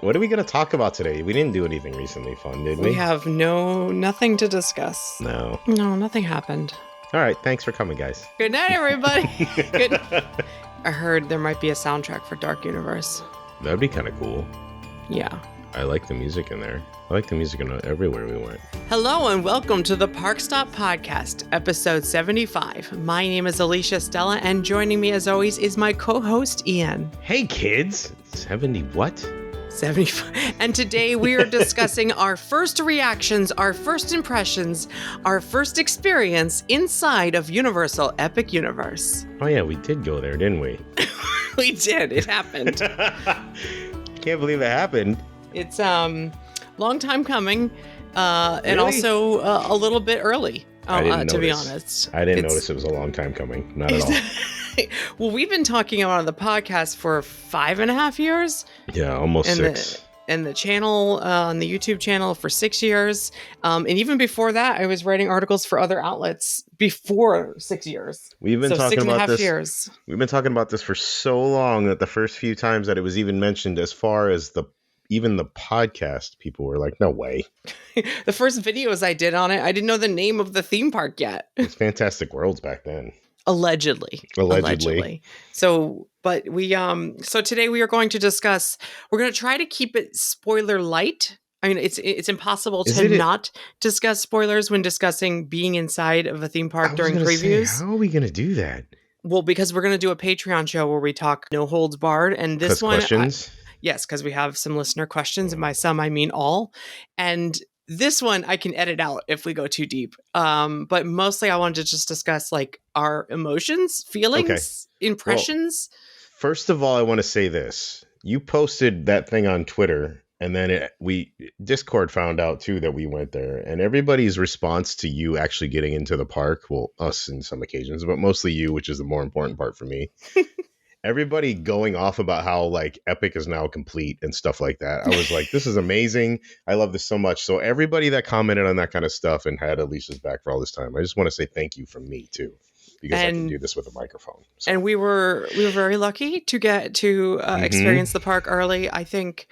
What are we going to talk about today? We didn't do anything recently fun, did we? We have nothing to discuss. No. No, nothing happened. All right. Thanks for coming, guys. Good night, everybody. Good. I heard there might be a soundtrack for Dark Universe. That'd be kind of cool. Yeah. I like the music in there. I like the music in everywhere we went. Hello and welcome to the ParkStop podcast, episode 75. My name is Alicia Stella, and joining me as always is my co-host Ian. Hey, kids. 70 what? 75. And today we are discussing our first reactions, our first impressions, our first experience inside of Universal Epic Universe. Oh, yeah, we did go there, didn't we? We did. It happened. Can't believe it happened. It's long time coming, and Really? also a little bit early, to be honest. I didn't notice it was a long time coming. Not at all. Well, we've been talking about the podcast for 5.5 years. Yeah, almost 6. And the channel, on the YouTube channel for 6 years. And even before that, I was writing articles for other outlets before 6 years. We've been talking about 6.5 this. years. We've been talking about this for so long that the first few times that it was even mentioned as far as even the podcast, people were like, no way. The first videos I did on it, I didn't know the name of the theme park yet. It's Fantastic Worlds back then. Allegedly. So, but so today we are going to discuss, we're going to try to keep it spoiler light. I mean, it's impossible to not discuss spoilers when discussing being inside of a theme park during previews. How are we going to do that? Well, because we're going to do a Patreon show where we talk no holds barred. And this one, questions? Yes, because we have some listener questions, and by some I mean all. And this one I can edit out if we go too deep. But mostly I wanted to just discuss like our emotions, feelings, impressions. Well, first of all, I want to say this. You posted that thing on Twitter, and then Discord found out too that we went there, and everybody's response to you actually getting into the park, well, us in some occasions, but mostly you, which is the more important part for me. Everybody going off about how like Epic is now complete and stuff like that. I was like, this is amazing. I love this so much. So everybody that commented on that kind of stuff and had Alicia's back for all this time, I just want to say thank you from me too, because I can do this with a microphone. So. And we were very lucky to get to experience the park early. I think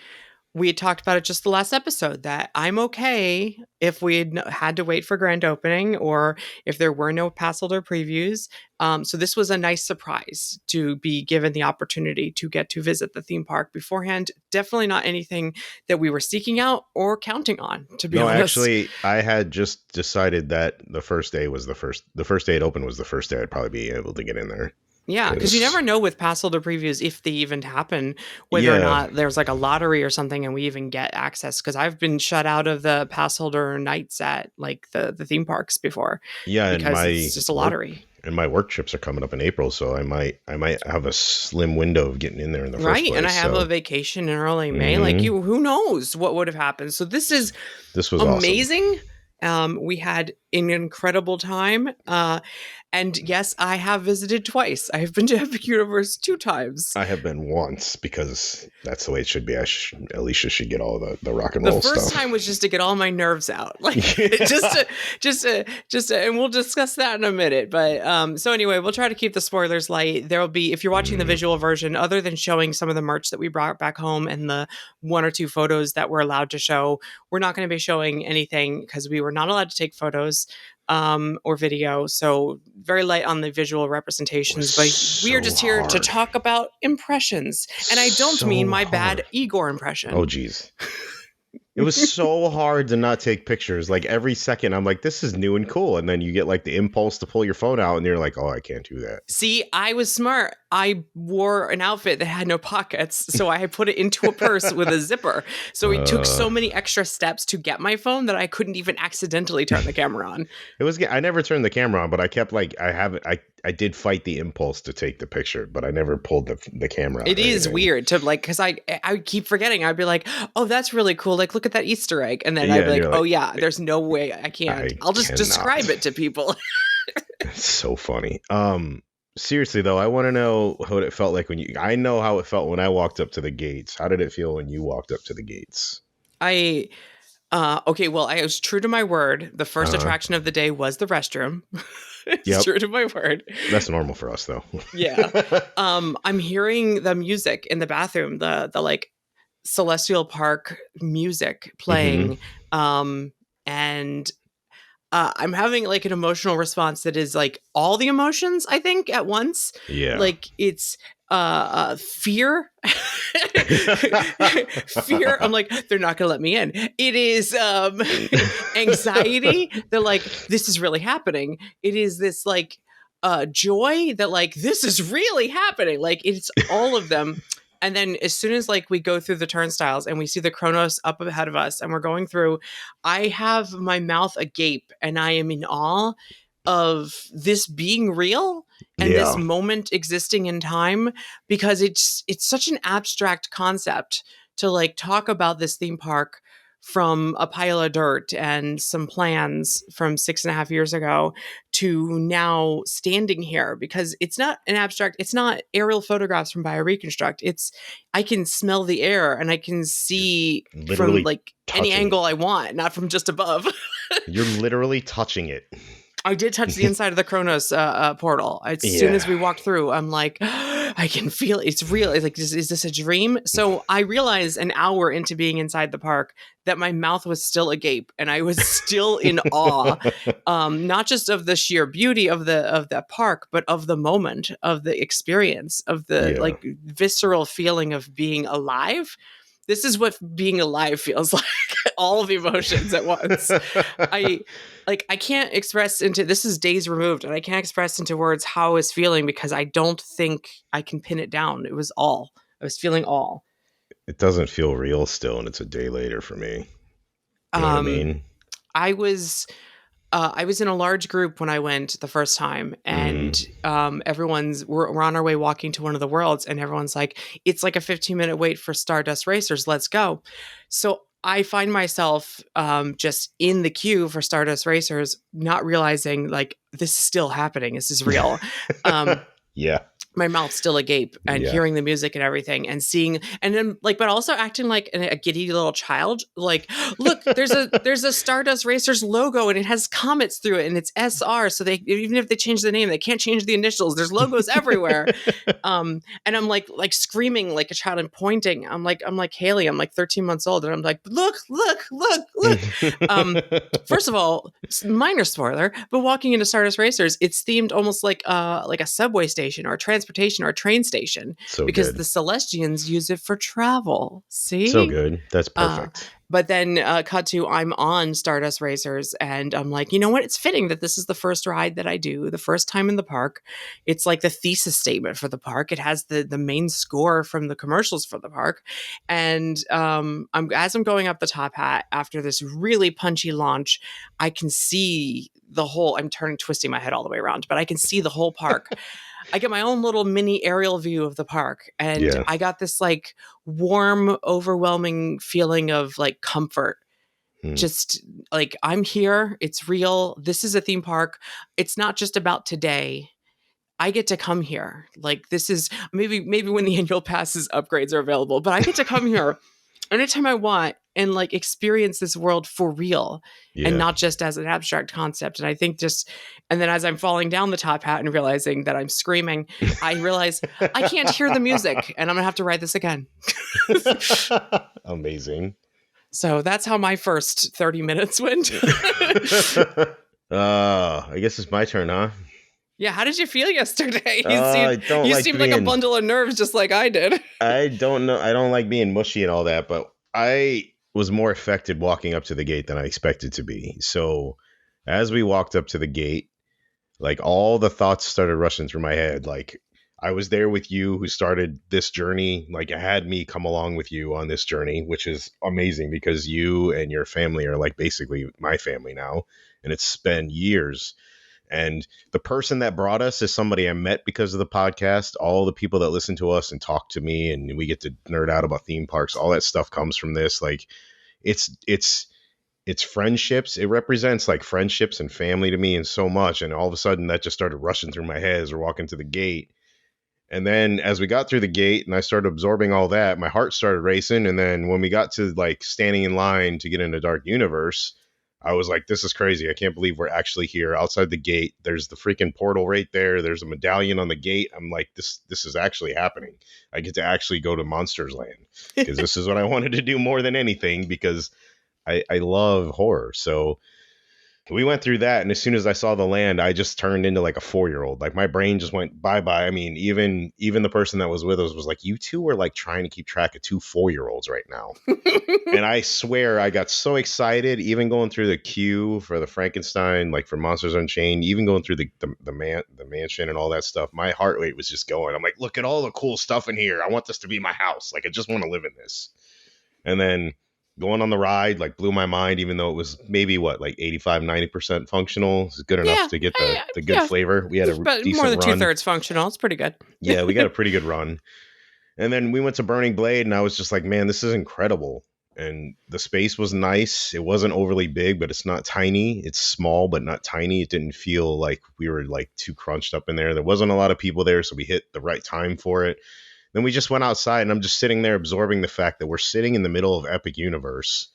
we had talked about it just the last episode that I'm okay if we had to wait for grand opening or if there were no pass holder previews. So this was a nice surprise to be given the opportunity to get to visit the theme park beforehand. Definitely not anything that we were seeking out or counting on, to be honest. Actually, I had just decided that the first day it opened was the first day I'd probably be able to get in there. Yeah, because you never know with pass holder previews if they even happen, whether or not there's like a lottery or something and we even get access. Because I've been shut out of the pass holder nights at like the theme parks before. Yeah, because it's just a lottery. And my work trips are coming up in April, so I might have a slim window of getting in there in the first place. Right, and I have a vacation in early May. Like who knows what would have happened? So this was amazing. Awesome. We had an incredible time. And yes, I have visited twice. I have been to Epic Universe 2 times. I have been once because that's the way it should be. Alicia should get all the rock and roll stuff. The first time was just to get all my nerves out, like just to, and we'll discuss that in a minute. But so anyway, we'll try to keep the spoilers light. There will be, if you're watching the visual version, other than showing some of the merch that we brought back home and the 1 or 2 photos that we're allowed to show, we're not going to be showing anything because we were not allowed to take photos or video, so very light on the visual representations, but we are just here to talk about impressions, and I don't mean my bad Igor impression. Oh geez. It was so hard to not take pictures. Like every second I'm like, this is new and cool, and then you get like the impulse to pull your phone out and you're like, oh, I can't do that. See, I was smart. I wore an outfit that had no pockets, so I put it into a purse with a zipper. So it took so many extra steps to get my phone that I couldn't even accidentally turn the camera on. I never turned the camera on, but I kept like, I did fight the impulse to take the picture, but I never pulled the camera out. It is weird to like, because I keep forgetting. I'd be like, oh, that's really cool. Like, look at that Easter egg. And then I'd be like, oh yeah, there's no way I can't. I'll just describe it to people. It's so funny. Seriously though, I want to know what it felt like I know how it felt when I walked up to the gates. How did it feel when you walked up to the gates? Okay, well, I was true to my word. The first attraction of the day was the restroom. It's true to my word. That's normal for us though. Yeah. I'm hearing the music in the bathroom, the like Celestial Park music Hmm. playing, and I'm having like an emotional response that is like all the emotions, I think, at once. Yeah. Like it's fear. Fear. I'm like, they're not gonna let me in. It is anxiety. They're like, this is really happening. It is this like joy that like this is really happening. Like it's all of them. And then as soon as like we go through the turnstiles and we see the Chronos up ahead of us and we're going through, I have my mouth agape and I am in awe of this being real and this Yeah. moment existing in time, because it's such an abstract concept to like talk about this theme park from a pile of dirt and some plans from 6.5 years ago to now standing here, because it's not an abstract, it's not aerial photographs from bioreconstruct, it's I can smell the air and I can You're see from literally like any touching angle it. I want, not from just above. You're literally touching it. I did touch the inside of the Kronos portal. As soon as Yeah. we walked through, I'm like, I can feel it. It's real. It's like, is this a dream? So I realized an hour into being inside the park that my mouth was still agape and I was still in awe, not just of the sheer beauty of the park, but of the moment, of the experience, of the Yeah. like visceral feeling of being alive. This is what being alive feels like. All of the emotions at once. I I can't express into, this is days removed and I can't express into words how I was feeling because I don't think I can pin it down. It was all. I was feeling all. It doesn't feel real still, and it's a day later for me. You know what I Um mean? I was in a large group when I went the first time, and Mm. we're on our way walking to one of the worlds, and everyone's like, "It's like a 15-minute wait for Stardust Racers. Let's go!" So I find myself just in the queue for Stardust Racers, not realizing like this is still happening. This is real. Um, Yeah. my mouth still agape and Yeah. hearing the music and everything and seeing, and then like but also acting like a giddy little child, like, look, there's a Stardust Racers logo and it has comets through it and it's SR, so they, even if they change the name, they can't change the initials, there's logos everywhere. And I'm like screaming like a child and pointing. I'm like Haley, I'm like 13 months old and I'm like, look, look, look, look. First of all, minor spoiler, but walking into Stardust Racers, it's themed almost like a subway station or a transportation or a train station, So because the good. Celestians use it for travel. So See? good. That's Uh, perfect. but then cut to, I'm on Stardust Racers and I'm like, you know what? It's fitting that this is the first ride that I do, the first time in the park. It's like the thesis statement for the park. It has the main score from the commercials for the park. And as I'm going up the top hat after this really punchy launch, I can see the whole, I'm turning, twisting my head all the way around, but I can see the whole park. I get my own little mini aerial view of the park, and Yeah. I got this like warm, overwhelming feeling of like comfort. Hmm. Just like, I'm here, it's real. This is a theme park. It's not just about today. I get to come here. Like, this is maybe when the annual passes upgrades are available, but I get to come here anytime I want and like experience this world for real and Yeah. not just as an abstract concept. And I think just, and then as I'm falling down the top hat and realizing that I'm screaming, I realize I can't hear the music and I'm gonna have to write this again. Amazing. So that's how my first 30 minutes went. I guess it's my turn, huh? Yeah, how did you feel yesterday? I don't You like seemed like a being. bundle of nerves just like I did. I don't know. I don't like being mushy and all that, but I was more affected walking up to the gate than I expected to be. So, as we walked up to the gate, like all the thoughts started rushing through my head. Like I was there with you who started this journey. Like it had me come along with you on this journey, which is amazing because you and your family are like basically my family now. And it's been years. And the person that brought us is somebody I met because of the podcast. All the people that listen to us and talk to me and we get to nerd out about theme parks, all that stuff comes from this. Like it's it's friendships. It represents like friendships and family to me and so much. And all of a sudden that just started rushing through my head as we're walking to the gate. And then as we got through the gate and I started absorbing all that, my heart started racing. And then when we got to like standing in line to get into Dark Universe, I was like, this is crazy. I can't believe we're actually here outside the gate. There's the freaking portal right there. There's a medallion on the gate. I'm like, this is actually happening. I get to actually go to Monsters Land because this is what I wanted to do more than anything because I love horror. So we went through that, and as soon as I saw the land, I just turned into like a 4-year-old. Like my brain just went bye-bye. I mean, even the person that was with us was like, you two are like trying to keep track of 2 4-year-olds right now. And I swear I got so excited, even going through the queue for the Frankenstein, like for Monsters Unchained, even going through the mansion and all that stuff. My heart rate was just going. I'm like, look at all the cool stuff in here. I want this to be my house. Like I just want to live in this. And then going on the ride like blew my mind, even though it was maybe like 85-90% functional. It's good enough to get the good flavor. We had a but decent more than run. 2/3 functional. It's pretty good. Yeah, we got a pretty good run. And then we went to Burning Blade, and I was just like, man, this is incredible. And the space was nice. It wasn't overly big, but it's not tiny. It's small, but not tiny. It didn't feel like we were like too crunched up in there. There wasn't a lot of people there, so we hit the right time for it. Then we just went outside, and I'm just sitting there absorbing the fact that we're sitting in the middle of Epic Universe.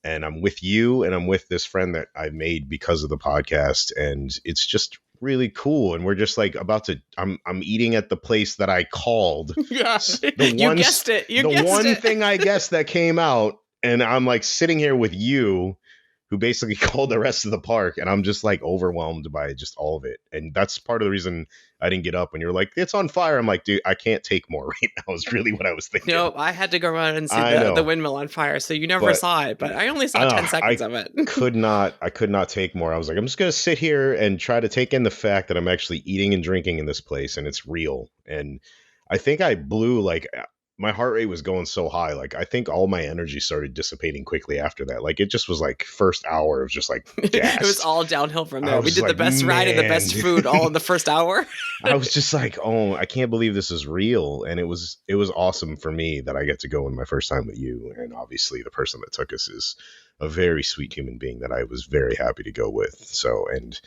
And I'm with you, and I'm with this friend that I made because of the podcast. And it's just really cool. And we're just like I'm eating at the place that I called. Yeah, you guessed it. The one thing I guessed that came out. And I'm like sitting here with you, who basically called the rest of the park, and I'm just like overwhelmed by just all of it. And that's part of the reason I didn't get up when you're like, it's on fire. I'm like, dude, I can't take more right now is really what I was thinking. No, I had to go around and see the windmill on fire. So you never saw it, but I only saw 10 seconds of it. I could not take more. I was like, I'm just going to sit here and try to take in the fact that I'm actually eating and drinking in this place, and it's real. And I think I blew like my heart rate was going so high. Like I think all my energy started dissipating quickly after that. Like it just was like first hour of just like gas. It was all downhill from there. We did the best ride and the best food all in the first hour. I was just like, oh, I can't believe this is real. And it was awesome for me that I get to go in my first time with you. And obviously the person that took us is a very sweet human being that I was very happy to go with. So, and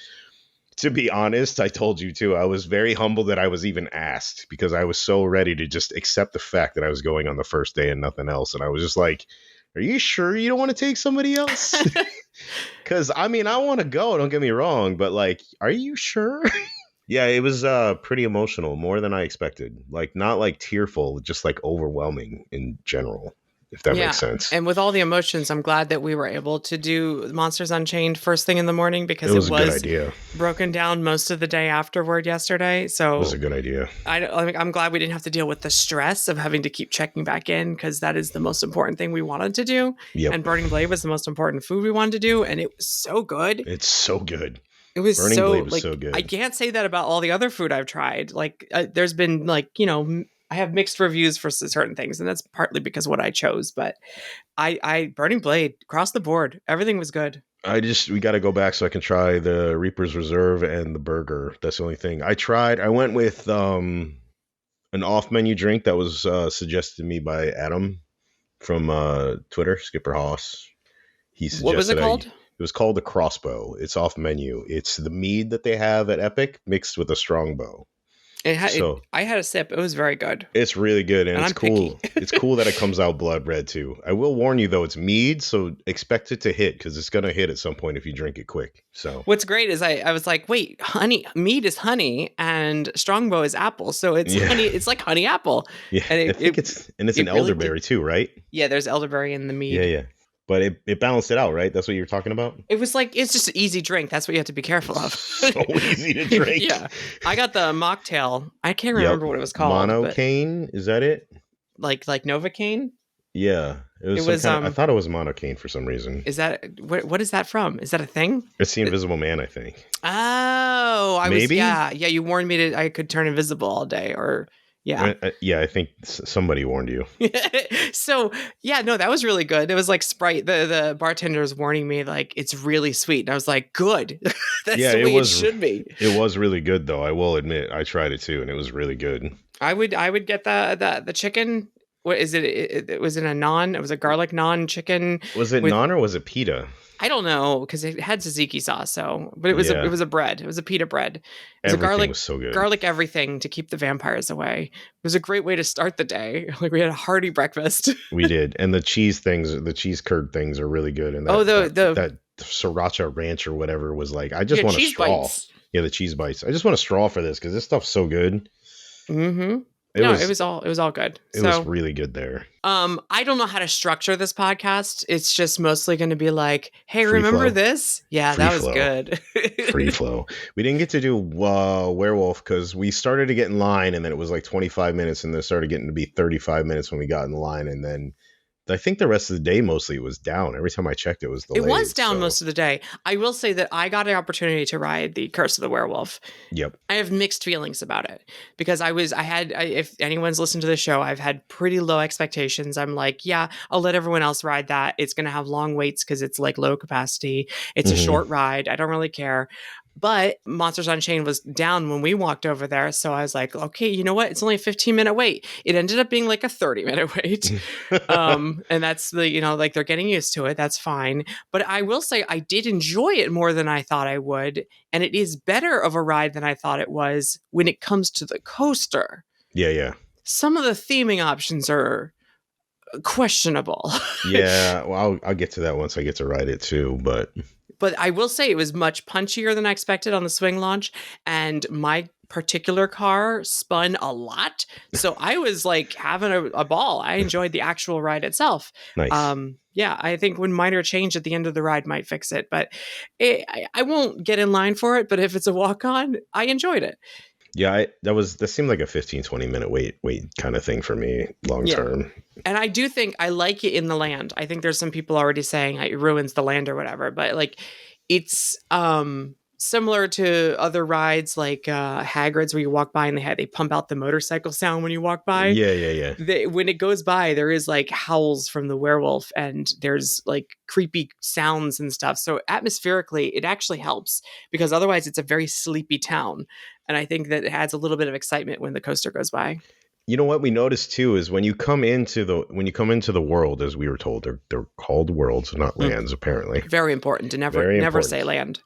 to be honest, I told you too, I was very humbled that I was even asked because I was so ready to just accept the fact that I was going on the first day and nothing else. And I was just like, are you sure you don't want to take somebody else? Because I mean, I want to go, don't get me wrong, but like, are you sure? Yeah, it was pretty emotional, more than I expected. Like, not like tearful, just like overwhelming in general. If that makes sense. And with all the emotions, I'm glad that we were able to do Monsters Unchained first thing in the morning because it was a good idea. Broken down most of the day afterward yesterday. So it was a good idea. I'm glad we didn't have to deal with the stress of having to keep checking back in because that is the most important thing we wanted to do. Yep. And Burning Blade was the most important food we wanted to do. And it was so good. It's so good. It was Burning Blade was so good. I can't say that about all the other food I've tried. Like there's been like, I have mixed reviews for certain things, and that's partly because what I chose. But I Burning Blade across the board, everything was good. We got to go back so I can try the Reaper's Reserve and the burger. That's the only thing I went with an off-menu drink that was suggested to me by Adam from Twitter, Skipper Haas. He suggested. What was it called? It was called the Crossbow. It's off menu. It's the mead that they have at Epic mixed with a strongbow. I had a sip. It was very good. It's really good, and it's I'm cool. It's cool that it comes out blood red too. I will warn you though, it's mead, so expect it to hit because it's gonna hit at some point if you drink it quick. So what's great is I was like, wait, mead is honey and strongbow is apple, so it's honey. It's like honey apple. Yeah, and I think it's an elderberry too, right? Yeah, there's elderberry in the mead. Yeah. But it balanced it out, right? That's what you were talking about? It was like, it's just an easy drink. That's what you have to be careful of. So easy to drink. Yeah. I got the mocktail. I can't remember what it was called. Monocaine? Is that it? Like Novocaine? Yeah. It was I thought it was monocaine for some reason. Is that, what is that from? Is that a thing? It's the Invisible Man, I think. Oh, maybe? Yeah, you warned me I could turn invisible all day or... Yeah. I think somebody warned you. So, yeah, no, that was really good. It was like Sprite. The bartender was warning me, like, it's really sweet. And I was like, good. That's the way it should be. It was really good, though. I will admit, I tried it, too, and it was really good. I would get the chicken. What is it? It was in a naan. It was a garlic naan chicken. Was it naan or was it pita? I don't know because it had tzatziki sauce. But it was a bread. It was a pita bread. It was was so good. Garlic everything to keep the vampires away. It was a great way to start the day. Like we had a hearty breakfast. We did, and the cheese curd things are really good. And sriracha ranch or whatever was like, I just Yeah, want a cheese straw. bites. Yeah, the cheese bites. I just want a straw for this because this stuff's so good. Mm-hmm. It No, was it was all good. it was So really good there. I don't know how to structure this podcast. It's just mostly going to be like, hey, Free remember flow, this? Yeah, free that was flow, good. free flow. We didn't get to do werewolf because we started to get in line, and then it was like 25 minutes, and then it started getting to be 35 minutes when we got in line, and then I think the rest of the day mostly it was down. Every time I checked, it was It was delayed. down So, most of the day. I will say that I got an opportunity to ride the Curse of the Werewolf. yep. I have mixed feelings about it because if anyone's listened to the show, I've had pretty low expectations. I'm like, yeah, I'll let everyone else ride that. It's going to have long waits because it's like low capacity. It's a Hmm. short ride. I don't really care. But Monsters Unchained was down when we walked over there. So I was like, okay, you know what? It's only a 15-minute wait. It ended up being like a 30-minute wait. And that's like they're getting used to it. That's fine. But I will say I did enjoy it more than I thought I would. And it is better of a ride than I thought it was when it comes to the coaster. Yeah, yeah. Some of the theming options are questionable. Yeah, well, I'll get to that once I get to ride it too. But But I will say it was much punchier than I expected on the swing launch. And my particular car spun a lot. So I was like having a ball. I enjoyed the actual ride itself. nice. Yeah, I think when minor change at the end of the ride might fix it. But I won't get in line for it. But if it's a walk on, I enjoyed it. Yeah, that seemed like a 15-20 minute wait kind of thing for me long Yeah. term. And I do think I like it in the land. I think there's some people already saying it ruins the land or whatever, but like it's similar to other rides like Hagrid's where you walk by and they pump out the motorcycle sound when you walk by. Yeah, yeah, yeah. When it goes by, there is like howls from the werewolf and there's like creepy sounds and stuff. So atmospherically, it actually helps because otherwise it's a very sleepy town. And I think that it adds a little bit of excitement when the coaster goes by. You know what we noticed too is when you come into the world, as we were told, they're called worlds, not lands, apparently. Very important to Very never important. say land.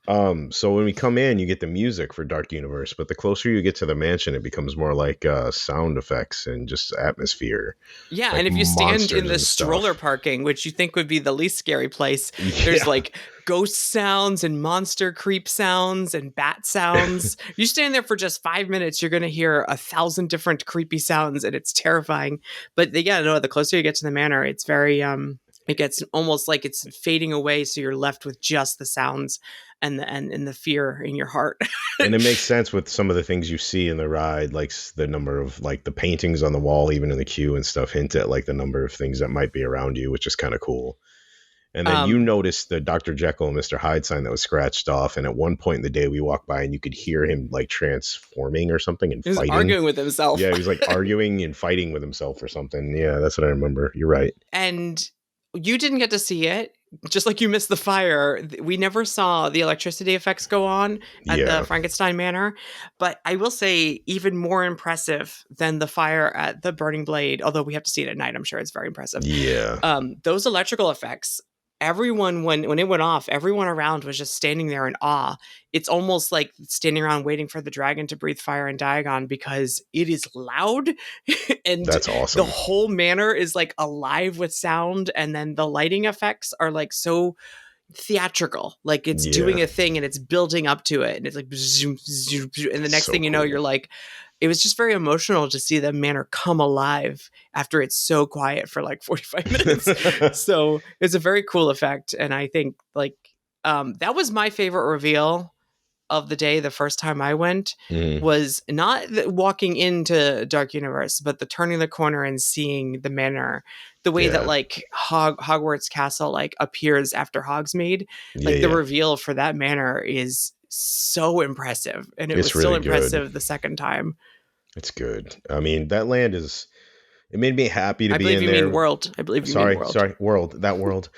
So when we come in, you get the music for Dark Universe, but the closer you get to the mansion, it becomes more like sound effects and just atmosphere. Yeah, Like and if you stand in monsters the and stroller stuff. parking, which you think would be the least scary place, Yeah. there's like ghost sounds and monster creep sounds and bat sounds. You stand there for just 5 minutes, you're going to hear 1,000 different creepy sounds, and it's terrifying. But yeah, no, the closer you get to the manor, it's very it gets almost like it's fading away, so you're left with just the sounds and the fear in your heart. And it makes sense with some of the things you see in the ride, like the number of like the paintings on the wall, even in the queue and stuff, hint at like the number of things that might be around you, which is kind of cool. And then you noticed the Dr. Jekyll and Mr. Hyde sign that was scratched off. And at one point in the day, we walked by and you could hear him like transforming or something and He was fighting. arguing with himself. Yeah, he was like arguing and fighting with himself or something. Yeah, that's what I remember. You're right. And you didn't get to see it, just like you missed the fire. We never saw the electricity effects go on at Yeah. the Frankenstein Manor. But I will say, even more impressive than the fire at the Burning Blade, although we have to see it at night, I'm sure it's very impressive. Yeah. Those electrical effects, everyone, when it went off, everyone around was just standing there in awe. It's almost like standing around waiting for the dragon to breathe fire in Diagon because it is loud and That's the awesome. whole manor is like alive with sound, and then the lighting effects are like so theatrical, like it's doing a thing and it's building up to it, and it's like zoom, zoom, zoom, and the next So thing you know, cool. you're like, it was just very emotional to see the manor come alive after it's so quiet for like 45 minutes. So it's a very cool effect, and I think like that was my favorite reveal of the day. The first time I went was not walking into Dark Universe, but the turning the corner and seeing the manor, the way that like Hogwarts Castle like appears after Hogsmeade. Like the reveal for that manor is so impressive, and it was still really impressive good. the second time. It's good. I mean, that land is. It made me happy to I be believe in you there. mean world. I believe you mean world. Sorry, world. That world.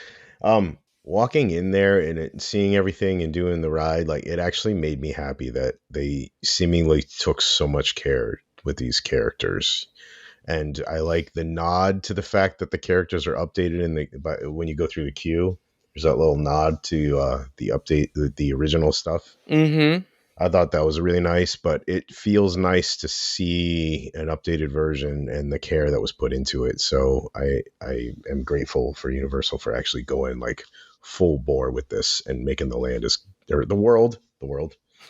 Walking in there and seeing everything and doing the ride, like it actually made me happy that they seemingly took so much care with these characters. And I like the nod to the fact that the characters are updated when you go through the queue. There's that little nod to the update, the original stuff. Mm-hmm. I thought that was really nice, but it feels nice to see an updated version and the care that was put into it. So I am grateful for Universal for actually going like full bore with this and making the land or the world.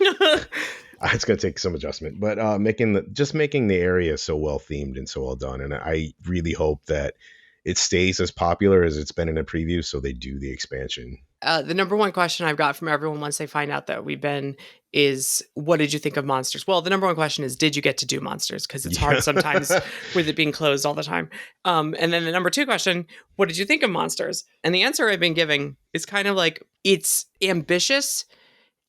It's going to take some adjustment, but making the area so well themed and so well done. And I really hope that it stays as popular as it's been in a preview, so they do the expansion. The number one question I've got from everyone once they find out that we've been is, what did you think of Monsters? Well, the number one question is, did you get to do Monsters? Because it's hard sometimes with it being closed all the time. And then the number two question, what did you think of Monsters? And the answer I've been giving is kind of like, it's ambitious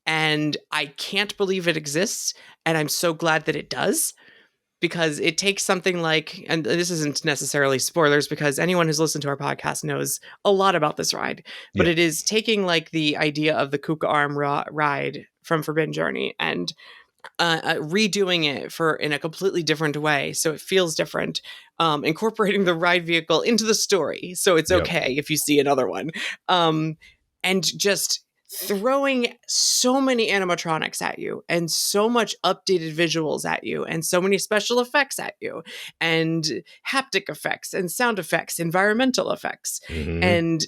and I can't believe it exists. And I'm so glad that it does. Because it takes something like, and this isn't necessarily spoilers because anyone who's listened to our podcast knows a lot about this ride, but it is taking like the idea of the Kuka Arm ride from Forbidden Journey and redoing it in a completely different way. So it feels different, incorporating the ride vehicle into the story. So it's okay if you see another one. And just throwing so many animatronics at you and so much updated visuals at you and so many special effects at you and haptic effects and sound effects, environmental effects. Mm-hmm. And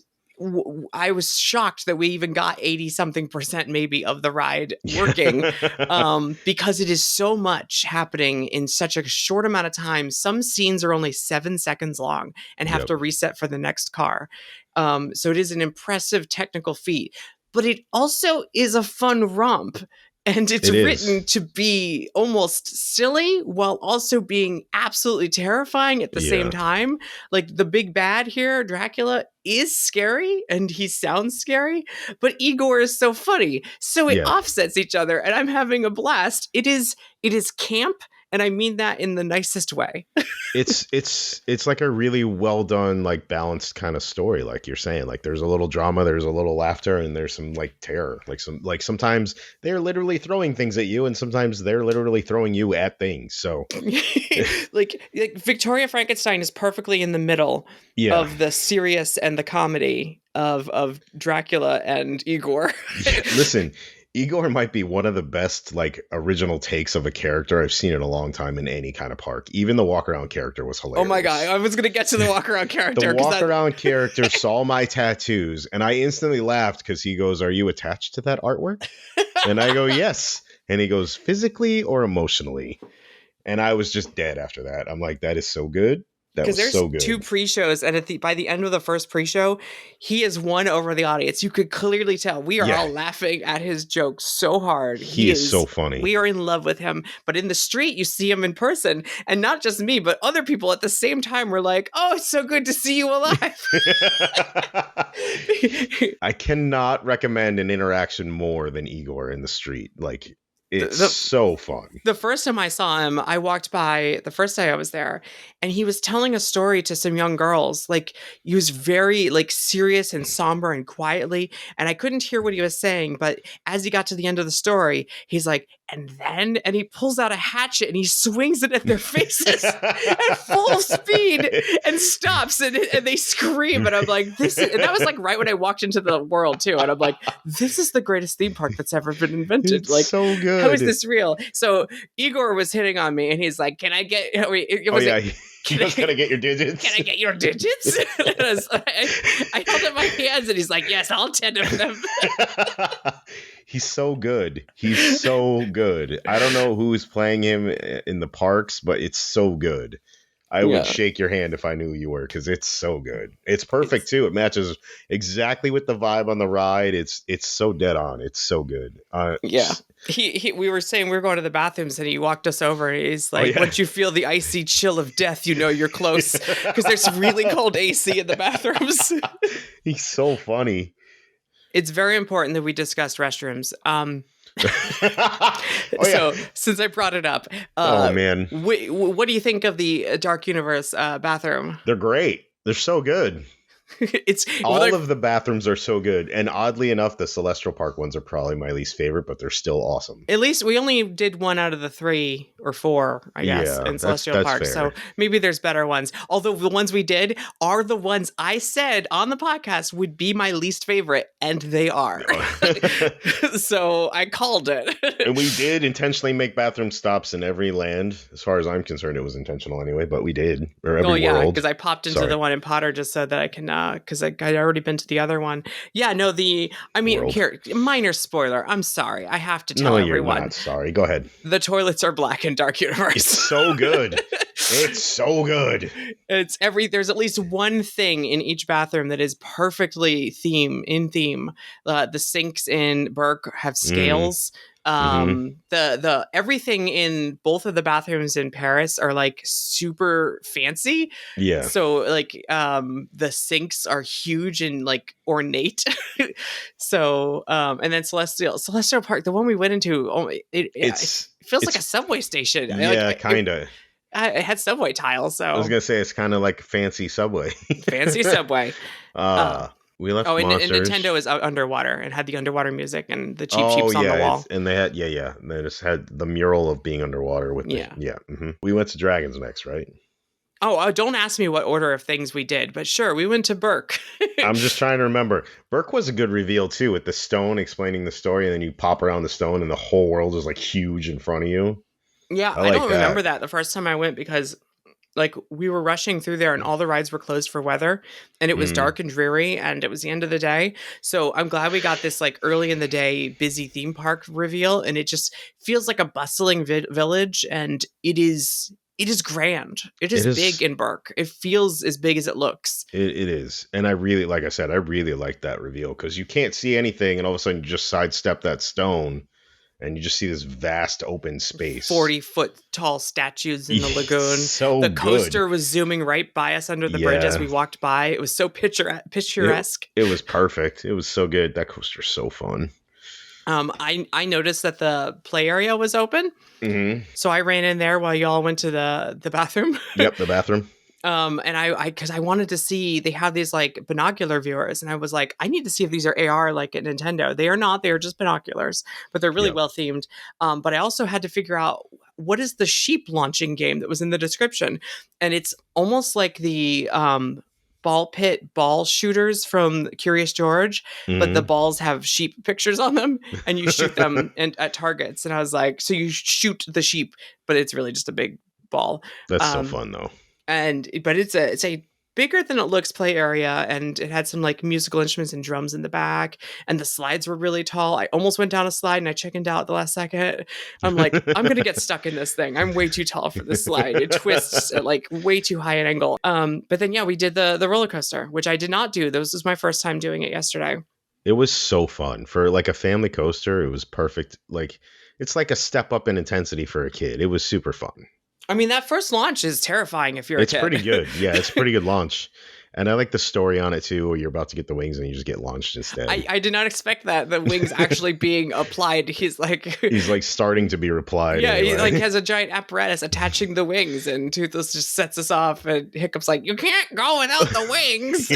I was shocked that we even got 80-something% maybe of the ride working because it is so much happening in such a short amount of time. Some scenes are only 7 seconds long and have to reset for the next car. So it is an impressive technical feat. But it also is a fun romp. And it's written to be almost silly while also being absolutely terrifying at the same time. Like the big bad here, Dracula, is scary and he sounds scary, but Igor is so funny. So it offsets each other and I'm having a blast. It is camp. And I mean that in the nicest way. It's like a really well done, like balanced kind of story. Like you're saying, like there's a little drama, there's a little laughter, and there's some like terror. Like sometimes they're literally throwing things at you, and sometimes they're literally throwing you at things. So like Victoria Frankenstein is perfectly in the middle of the serious and the comedy of Dracula and Igor. Listen, Igor might be one of the best like original takes of a character I've seen in a long time in any kind of park. Even the walk around character was hilarious. Oh my God. I was going to get to the walk around character. The walk around character saw my tattoos and I instantly laughed because he goes, "Are you attached to that artwork?" And I go, "Yes." And he goes, "Physically or emotionally?" And I was just dead after that. I'm like, that is so good. Because there's so good. 2 pre-shows, and by the end of the first pre-show, he is won over the audience. You could clearly tell. We are all laughing at his jokes so hard. He is so funny. We are in love with him. But in the street, you see him in person, and not just me, but other people at the same time were like, "Oh, it's so good to see you alive." I cannot recommend an interaction more than Igor in the street. Like, it's so fun. The first time I saw him, I walked by the first day I was there, and he was telling a story to some young girls. Like, he was very like serious and somber and quietly, and I couldn't hear what he was saying. But as he got to the end of the story, he's like, "And then," and he pulls out a hatchet and he swings it at their faces at full speed and stops, and they scream. And I'm like, "This is," and that was like right when I walked into the world too. And I'm like, "This is the greatest theme park that's ever been invented." It's like, so good. How is this real? So Igor was hitting on me and he's like, "Can I get," He was gonna get your digits. "Can I get your digits?" I held up my hands and he's like, "Yes, I'll tend to them." He's so good. He's so good. I don't know who's playing him in the parks, but it's so good. I would shake your hand if I knew who you were, because it's so good. It's perfect too. It matches exactly with the vibe on the ride. It's so dead on. It's so good. We were saying we were going to the bathrooms, and he walked us over, and he's like, "Once you feel the icy chill of death, you know you're close," because there's really cold AC in the bathrooms. He's so funny. It's very important that we discuss restrooms. So since I brought it up, oh man, what do you think of the Dark Universe bathroom? They're great. They're so good. All of the bathrooms are so good, and oddly enough, the Celestial Park ones are probably my least favorite, but they're still awesome. At least we only did 1 out of the 3 or 4, I guess, in Celestial Park. Fair. So maybe there's better ones. Although the ones we did are the ones I said on the podcast would be my least favorite, and they are. So I called it. And we did intentionally make bathroom stops in every land. As far as I'm concerned, it was intentional anyway, but we did. Or every world. because I popped into the one in Potter just so that I can because I'd already been to the other one. Yeah, no, I mean, World. here, minor spoiler. I'm sorry. I have to tell No, you're everyone. not sorry. Go ahead. The toilets are black in Dark Universe. It's so good. It's so good. There's at least one thing in each bathroom that is perfectly in theme. The sinks in Burke have scales. The everything in both of the bathrooms in Paris are like super fancy. Yeah. So like the sinks are huge and like ornate. So and then Celestial Park, the one we went into, it feels like a subway station. Yeah, kind of. It had subway tiles, so I was gonna say it's kind of like fancy Subway. fancy subway. We left and Monsters. Nintendo is underwater and had the underwater music and the cheap on the wall. And they had And they just had the mural of being underwater with We went to Dragons next, right? Oh, don't ask me what order of things we did, but sure, we went to Burke. I'm just trying to remember. Burke was a good reveal too, with the stone explaining the story, and then you pop around the stone, and the whole world is like huge in front of you. Yeah, I don't remember that the first time I went because like we were rushing through there and all the rides were closed for weather and it was dark and dreary and it was the end of the day. So I'm glad we got this like early in the day busy theme park reveal, and it just feels like a bustling village, and it is grand. It is big in Burke. It feels as big as it looks. It is. And I really, like I said, I really like that reveal because you can't see anything and all of a sudden you just sidestep that stone and you just see this vast open space. 40-foot tall statues in the lagoon. So the coaster was zooming right by us under the bridge as we walked by. It was so picturesque. It was perfect. It was so good. That coaster's so fun. I noticed that the play area was open. Mm-hmm. So I ran in there while y'all went to the bathroom. Yep, the bathroom. And because I wanted to see, they have these like binocular viewers, and I was like, I need to see if these are AR like at Nintendo. They are not. They are just binoculars, but they're really well themed. But I also had to figure out what is the sheep launching game that was in the description, and it's almost like the ball pit ball shooters from Curious George, but the balls have sheep pictures on them, and you shoot them at targets. And I was like, so you shoot the sheep, but it's really just a big ball. That's so fun though. But it's a bigger than it looks play area, and it had some like musical instruments and drums in the back, and the slides were really tall. I almost went down a slide and I chickened out at the last second. I'm like, I'm gonna get stuck in this thing. I'm way too tall for this slide. It twists at like way too high an angle. But then we did the roller coaster, which I did not do. This was my first time doing it yesterday. It was so fun for like a family coaster. It was perfect. Like it's like a step up in intensity for a kid. It was super fun. I mean, that first launch is terrifying if you're a kid. It's pretty good. Yeah, it's a pretty good launch. And I like the story on it too, where you're about to get the wings and you just get launched instead. I did not expect that, the wings actually being applied. He's like starting to be replied. Yeah, anyway. He like has a giant apparatus attaching the wings, and Toothless just sets us off, and Hiccup's like, you can't go without the wings.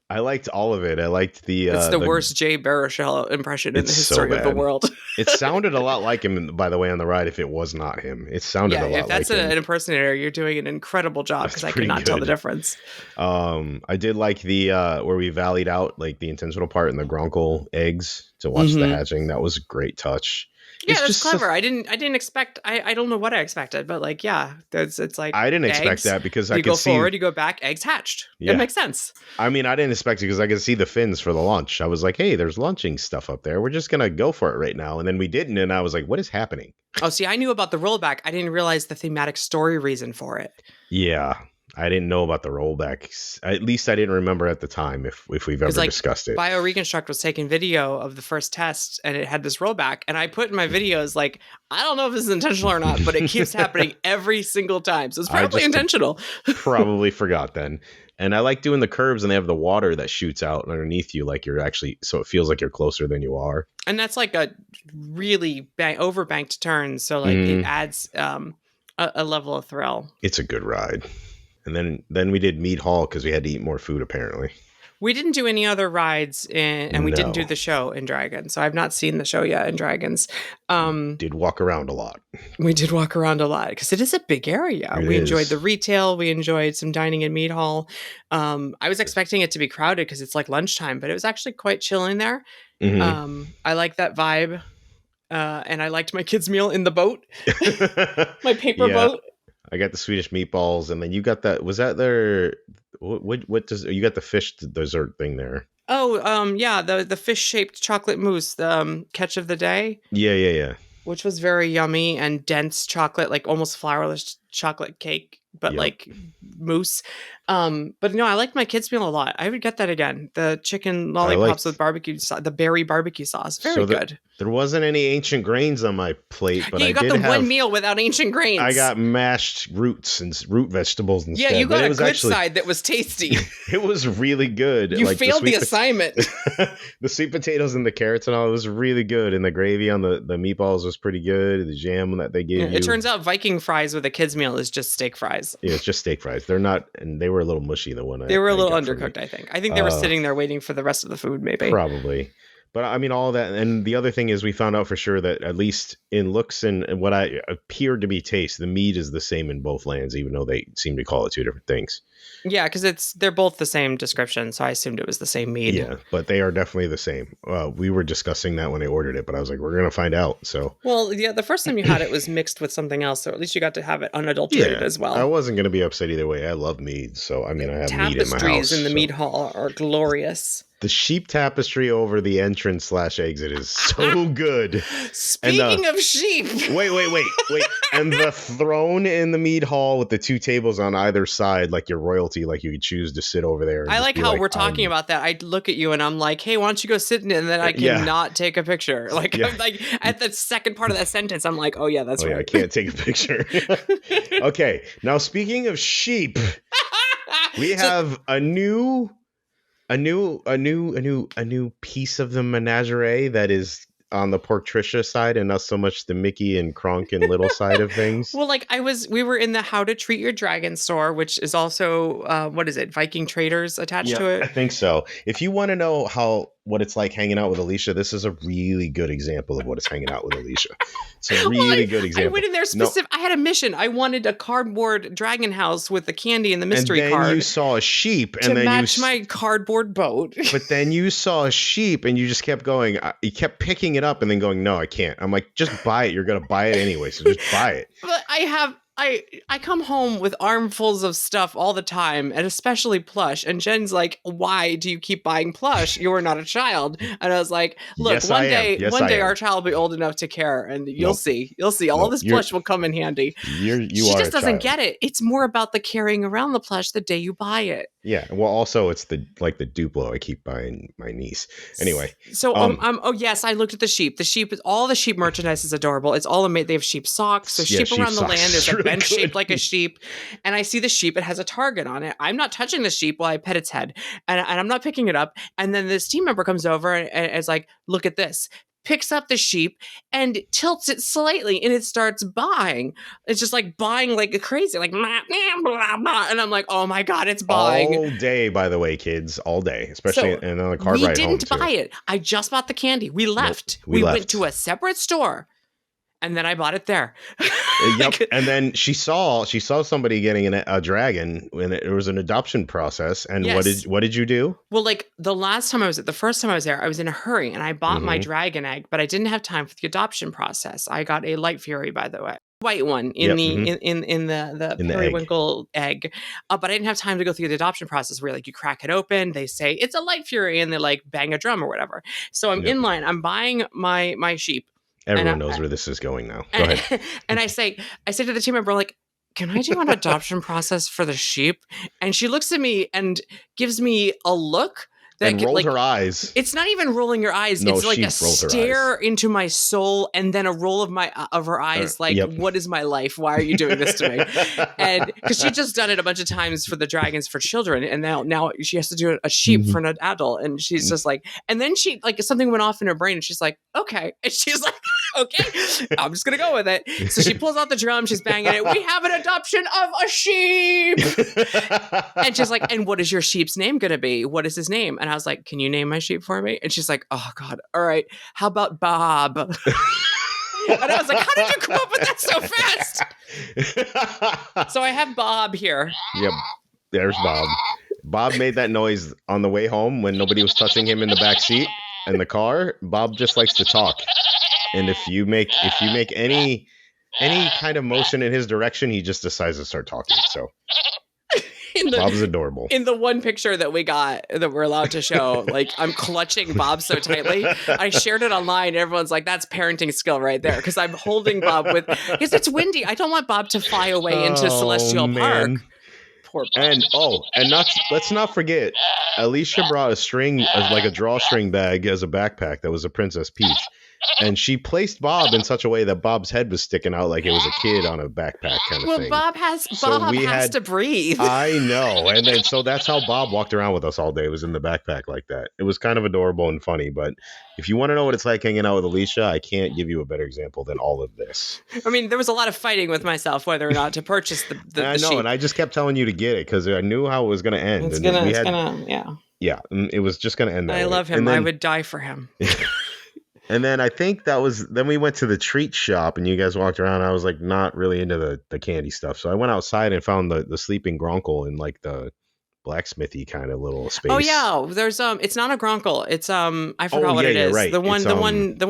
I liked all of it. I liked the... It's the worst Jay Baruchel impression in the history of the world. It sounded a lot like him, by the way, on the ride, if it was not him. It sounded a lot like him. If that's an impersonator, you're doing an incredible job, because I could not tell the difference. I did like the where we valleyed out like the intentional part in the Gronkle eggs to watch the hatching. That was a great touch. Yeah, that's clever. I didn't expect. I don't know what I expected, but like, it's like I didn't expect that because I could see. You go forward, you go back, eggs hatched. Yeah. It makes sense. I mean, I didn't expect it because I could see the fins for the launch. I was like, hey, there's launching stuff up there. We're just gonna go for it right now. And then we didn't, and I was like, what is happening? Oh, see, I knew about the rollback. I didn't realize the thematic story reason for it. Yeah. I didn't know about the rollbacks. At least I didn't remember at the time if we've ever discussed it. BioReconstruct was taking video of the first test, and it had this rollback. And I put in my videos, like, I don't know if this is intentional or not, but it keeps happening every single time. So it's probably intentional. Probably forgot then. And I like doing the curves, and they have the water that shoots out underneath you, like you're actually, so it feels like you're closer than you are. And that's like a really overbanked turn. So like it adds a level of thrill. It's a good ride. And then we did Meat Hall because we had to eat more food, apparently. We didn't do any other rides, and we didn't do the show in Dragons. So I've not seen the show yet in Dragons. Did walk around a lot. We did walk around a lot because it is a big area. We enjoyed the retail. We enjoyed some dining in Meat Hall. I was expecting it to be crowded because it's like lunchtime, but it was actually quite chill in there. Mm-hmm. I like that vibe. And I liked my kids' meal in the boat. My paper boat. I got the Swedish meatballs, and then you got that. Was that their What does you got the fish dessert thing there? Oh, yeah, the fish shaped chocolate mousse, the catch of the day, Yeah, yeah, yeah, which was very yummy and dense chocolate, like almost flourless chocolate cake, but yep. like mousse. But no, I liked my kids' meal a lot. I would get that again. The chicken I lollipops with liked barbecue sauce, the berry barbecue sauce, very so that good. there wasn't any ancient grains on my plate, but Yeah, I you got did the one have. meal without ancient I grains. got mashed roots and root vegetables Yeah, you instead, but got it a was good actually side that was tasty. it was really good. You Like the failed the sweet assignment. the sweet potatoes and the carrots and all, it was really good, and the gravy on the meatballs was pretty good. The jam that they Yeah, gave it you, turns out Viking fries with a kids meal is just steak fries. yeah, it's just steak fries. They're not, and they were a little mushy. The one They were a I little got from you, undercooked, I think. I think they were uh, sitting there waiting for the rest of the food, maybe. probably. But I mean, all that, and the other thing is, we found out for sure that at least in looks and what I appeared to be taste, the meat is the same in both lands, even though they seem to call it two different things. Yeah, because they're both the same description, so I assumed it was the same meat. Yeah, but they are definitely the same. We were discussing that when I ordered it, but I was like, we're gonna find out. So Well, yeah, the first time you had it was mixed with something else, so at least you got to have it unadulterated yeah, as I well. wasn't gonna be upset either way. I love meat, so I mean, I have meat in my house. Tapestries in the So meat hall are glorious. the sheep tapestry over the entrance / exit is so good. And Speaking of sheep, wait, and the throne in the mead hall with the two tables on either side, like your royalty, like you could choose to sit over there. And I just like be how we're talking I'm- about that. I look at you and I'm like, "Hey, why don't you go sit in it?" And then I Yeah. cannot take a picture. Like, Yeah. I'm like at the second part of that sentence, I'm like, "Oh yeah, that's Oh yeah, I right." can't take a picture. Okay, now speaking of sheep, we So- have a new piece of the menagerie that is on the Pork-Tricia side and not so much the Mickey and Kronk and Little side of things. Well, like we were in the How to Treat Your Dragon store, which is also, what is it, Viking Traders attached to I it. think so. If you want to know what it's like hanging out with Alicia, this is a really good example of what it's hanging out with Alicia. It's a really good I example. went in there specific. I had a mission. I wanted a cardboard dragon house with the candy and the mystery and then card you saw a sheep, to and then match my cardboard boat. But then you saw a sheep, and you just kept going. You kept picking it up, and then going, "No, I can't." I'm like, "Just buy it. You're gonna buy it anyway, so just buy it." But I come home with armfuls of stuff all the time, and especially plush. And Jen's like, "Why do you keep buying plush? You are not a child." And I was like, "Look, Yes, I am. Yes, one I day am. our child will be old enough to care, and you'll Nope. see. You'll see. All Nope. this plush will come in handy." You She are just a doesn't child. get it. It's more about the carrying around the plush the day you buy it. Yeah. Well, also it's the Duplo I keep buying my niece. Anyway. So oh yes, I looked at the sheep. The sheep is all the sheep merchandise is adorable. It's all amazing. They have sheep socks. So Yeah, sheep sheep around the socks land. There's is a really bench shaped good. like a sheep, and I see the sheep. It has a target on it. I'm not touching the sheep while I pet its head, and I'm not picking it up. And then this team member comes over and is like, "Look at this." Picks up the sheep and tilts it slightly, and it starts buying. It's just like buying like crazy, like blah, blah, blah. And I'm like, "Oh my god, it's buying!" All day, by the way, kids, all day, especially So, and on the car we ride home didn't too. buy it. I just bought the candy. We left. we went left. to a separate store, and then I bought it there. Yep. And then she saw somebody getting a dragon, and it was an adoption process. And Yes. what did you do? Well, like the first time I was there, I was in a hurry, and I bought my dragon egg, but I didn't have time for the adoption process. I got a Light Fury, by the way. White one in Yep, in the In the egg. periwinkle egg, but I didn't have time to go through the adoption process where like you crack it open, they say it's a Light Fury, and they like bang a drum or whatever. So I'm Yep. in line, I'm buying my sheep. Everyone knows where this is going now. Go ahead. And I say to the team member, like, "Can I do an adoption process for the sheep?" And she looks at me and gives me a look that And could, rolled like, her eyes. it's not even rolling your eyes. No, It's like she a rolled her stare into my soul, and then a roll of her eyes. Like, yep. what is my life? Why are you doing this to me? And because she just done it a bunch of times for the dragons for children, and now she has to do a sheep for an adult, and she's just like, and then she like something went off in her brain, and she's like, "Okay," and she's like, "Okay, I'm just gonna go with it." So she pulls out the drum, she's banging it. "We have an adoption of a sheep," and she's like, "And what is your sheep's name gonna be? What is his name?" And I was like, "Can you name my sheep for me?" And she's like, "Oh God, all right. How about Bob?" And I was like, "How did you come up with that so fast?" So I have Bob here. Yep. There's Bob. Bob made that noise on the way home when nobody was touching him in the back seat in the car. Bob just likes to talk. And if you make any kind of motion in his direction, he just decides to start talking. So Bob is adorable. In the one picture that we got that we're allowed to show, like I'm clutching Bob so tightly. I shared it online. And everyone's like, "That's parenting skill right there," because I'm holding Bob because it's windy. I don't want Bob to fly away into Celestial Park. Poor Bob. And let's not forget, Alicia brought a drawstring bag as a backpack that was a Princess Peach. And she placed Bob in such a way that Bob's head was sticking out like it was a kid on a backpack kind of thing. Bob has to breathe. I know. And then so that's how Bob walked around with us all day, was in the backpack like that. It was kind of adorable and funny, but if you want to know what it's like hanging out with Alicia, I can't give you a better example than all of this. I mean, there was a lot of fighting with myself whether or not to purchase the I know, sheep. and I just kept telling you to get it because I knew how it was going to end. Yeah, it was just going to end that way. I love him. I would die for him. And then I think then we went to the treat shop and you guys walked around. I was like not really into the candy stuff. So I went outside and found the sleeping Gronkle in like the blacksmithy kind of little space. Oh yeah, there's it's not a Gronkle. It's I forgot what it is. Right. The one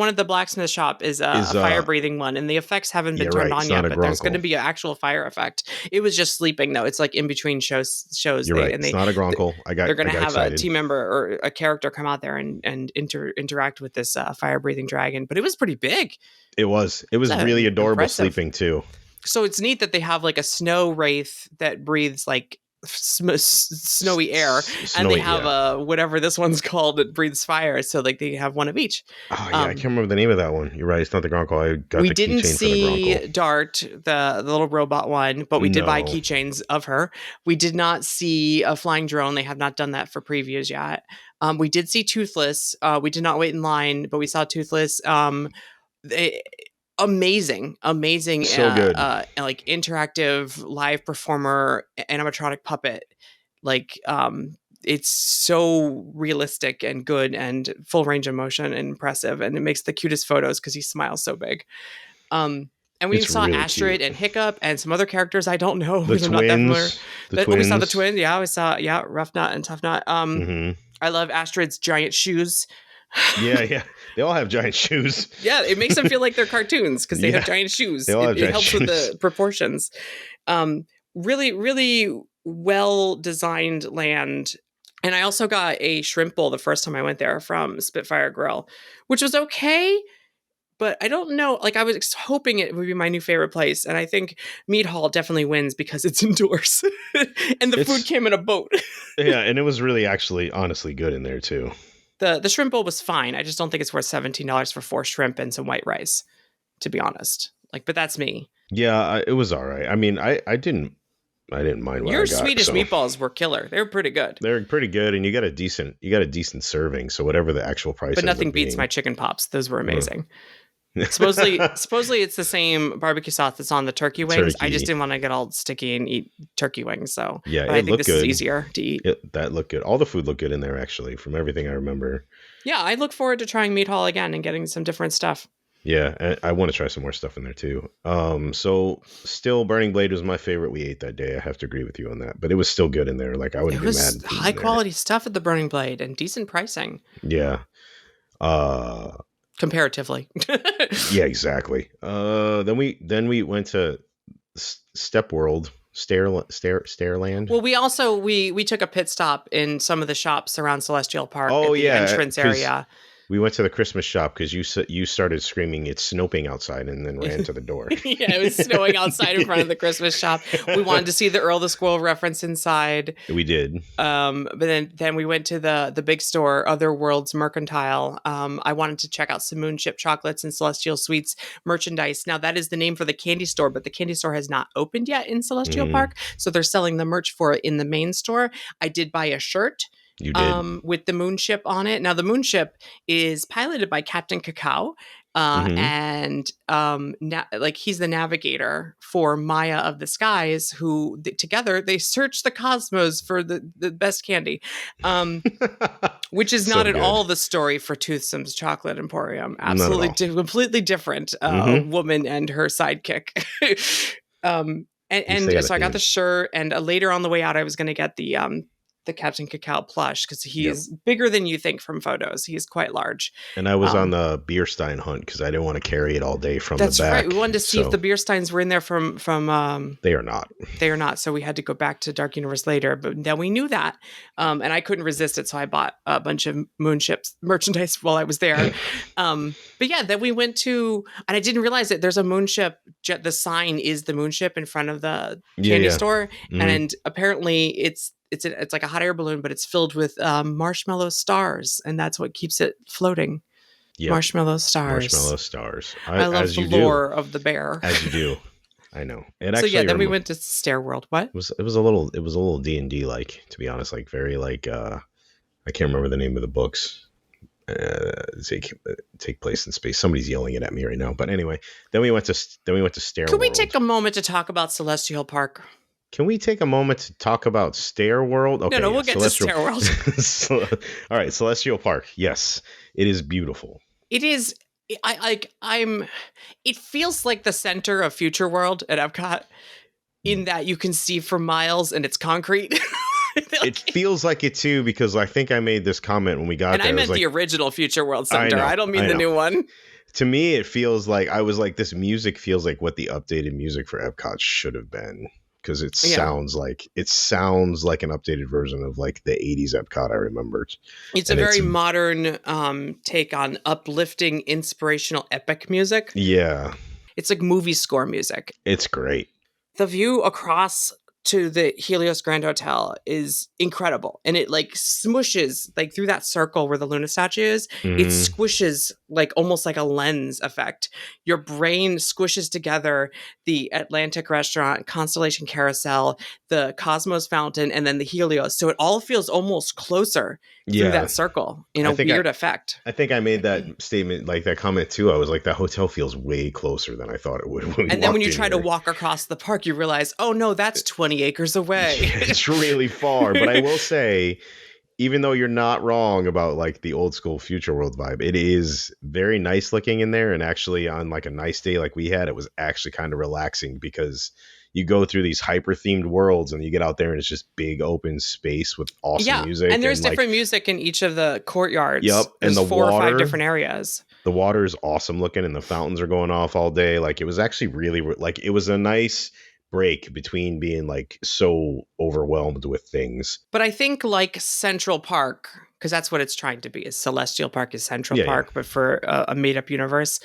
at the blacksmith shop is a fire breathing one, and the effects haven't been turned on yet. But there's going to be an actual fire effect. It was just sleeping though. It's like in between shows. You're right. It's not a Gronkle. They're going to have excited. a team member or a character come out there and interact with this fire breathing dragon. But it was pretty big. It was really adorable. Impressive. Sleeping too. So it's neat that they have like a snow wraith that breathes like snowy air, and they have whatever this one's called that breathes fire. So like they have one of each. Oh yeah, I can't remember the name of that one. You're right, it's not the Gronkle. We didn't see Dart, the little robot one, but we did buy keychains of her. We did not see a flying drone. They have not done that for previews yet. We did see Toothless. We did not wait in line, but we saw Toothless. Amazing so good. Like interactive live performer animatronic puppet, like it's so realistic and good and full range of motion and impressive, and it makes the cutest photos because he smiles so big. And we saw really Astrid and Hiccup and some other characters I don't know. The twins. We saw the twins. Yeah, we saw Rough Nut and Tough Nut. I love Astrid's giant shoes. Yeah. They all have giant shoes. Yeah, it makes them feel like they're cartoons because they have giant shoes. It helps with the proportions. Really, really well designed land. And I also got a shrimp bowl the first time I went there from Spitfire Grill, which was okay. But I don't know. Like I was hoping it would be my new favorite place. And I think Meat Hall definitely wins because it's indoors. And the food came in a boat. Yeah, and it was really actually honestly good in there too. The shrimp bowl was fine. I just don't think it's worth $17 for 4 shrimp and some white rice, to be honest. Like, but that's me. Yeah, it was all right. I mean, I didn't mind what Your I got. Swedish meatballs were killer. They were pretty good. They're pretty good, and you got a decent serving. So whatever the actual price. But nothing beats my chicken pops. Those were amazing. Supposedly it's the same barbecue sauce that's on the turkey wings. I just didn't want to get all sticky and eat turkey wings. So yeah, I think this is easier to eat. That looked good. All the food looked good in there, actually, from everything I remember. Yeah, I look forward to trying Meat Hall again and getting some different stuff. Yeah, and I want to try some more stuff in there too. So still, Burning Blade was my favorite we ate that day. I have to agree with you on that, but it was still good in there. Like I wouldn't be mad. High quality stuff at the Burning Blade and decent pricing. Yeah. Comparatively. Yeah, exactly. Then we went to Step World, Stairland. Well, we took a pit stop in some of the shops around Celestial Park at the entrance area. We went to the Christmas shop because you started screaming, "It's snowing outside," and then ran to the door. Yeah, it was snowing outside in front of the Christmas shop. We wanted to see the Earl the Squirrel reference inside. We did. But then we went to the big store, Other Worlds Mercantile. I wanted to check out some Moonship chocolates and Celestial Sweets merchandise. Now, that is the name for the candy store, but the candy store has not opened yet in Celestial Park. So they're selling the merch for it in the main store. I did buy a shirt. You did. With the Moonship on it. Now, the Moonship is piloted by Captain Cacao. And he's the navigator for Maya of the Skies, who together they search the cosmos for the best candy, which is not at all the story for Toothsome's Chocolate Emporium. Absolutely completely different woman and her sidekick. So I got the shirt, and later on the way out, I was going to get the the Captain Cacao plush because Yep. he's bigger than you think from photos. He's quite large. And I was on the beer stein hunt because I didn't want to carry it all day from the That's right. back. We wanted to see if the beer steins were in there from they are not. They are not. So we had to go back to Dark Universe later, but then we knew that. And I couldn't resist it. So I bought a bunch of Moonships merchandise while I was there. But yeah, then we went to, and I didn't realize that there's a Moonship. The sign is the Moonship in front of the candy store. Mm-hmm. And apparently it's like a hot air balloon, but it's filled with marshmallow stars. And that's what keeps it floating. Yep. Marshmallow stars. Marshmallow stars. I love the lore of the bear. As you do. I know. So yeah, then we went to Stair World. What? It was a little D&D like, to be honest, like very like I can't remember the name of the books. Take place in space. Somebody's yelling it at me right now. But anyway, then we went to Stair World. Can we take a moment to talk about Celestial Park? Can we take a moment to talk about Stair World? Okay, no, we'll get to Stair World. All right, Celestial Park. Yes, it is beautiful. It is. It feels like the center of Future World at Epcot, in that you can see for miles and it's concrete. It feels like it too, because I think I made this comment when we got there. And I meant the original Future World Center. I don't mean the new one. To me, it feels like I was like, this music feels like what the updated music for Epcot should have been. Because it sounds like an updated version of like the 80s Epcot I remembered. It's a very modern take on uplifting, inspirational, epic music. Yeah. It's like movie score music. It's great. The view across to the Helios Grand Hotel is incredible. And it like smushes like through that circle where the Luna statue is. Mm. It squishes like almost like a lens effect. Your brain squishes together the Atlantic Restaurant, Constellation Carousel, the Cosmos Fountain, and then the Helios. So it all feels almost closer through that circle in a weird effect. I think I made that statement, like that comment too. I was like, that hotel feels way closer than I thought it would. And then when you try to walk across the park, you realize, oh no, that's 20 acres away. It's really far. But I will say, even though you're not wrong about like the old school Future World vibe, it is very nice looking in there. And actually on like a nice day like we had, it was actually kind of relaxing because you go through these hyper themed worlds and you get out there and it's just big open space with awesome music. And there's different music in each of the courtyards. Yep. There's and the 4 water, or 5 different areas. The water is awesome looking and the fountains are going off all day. Like it was actually really like it was a nice break between being like so overwhelmed with things. But I think like Central Park, because that's what it's trying to be, is Celestial Park is Central Park, but for a made up universe.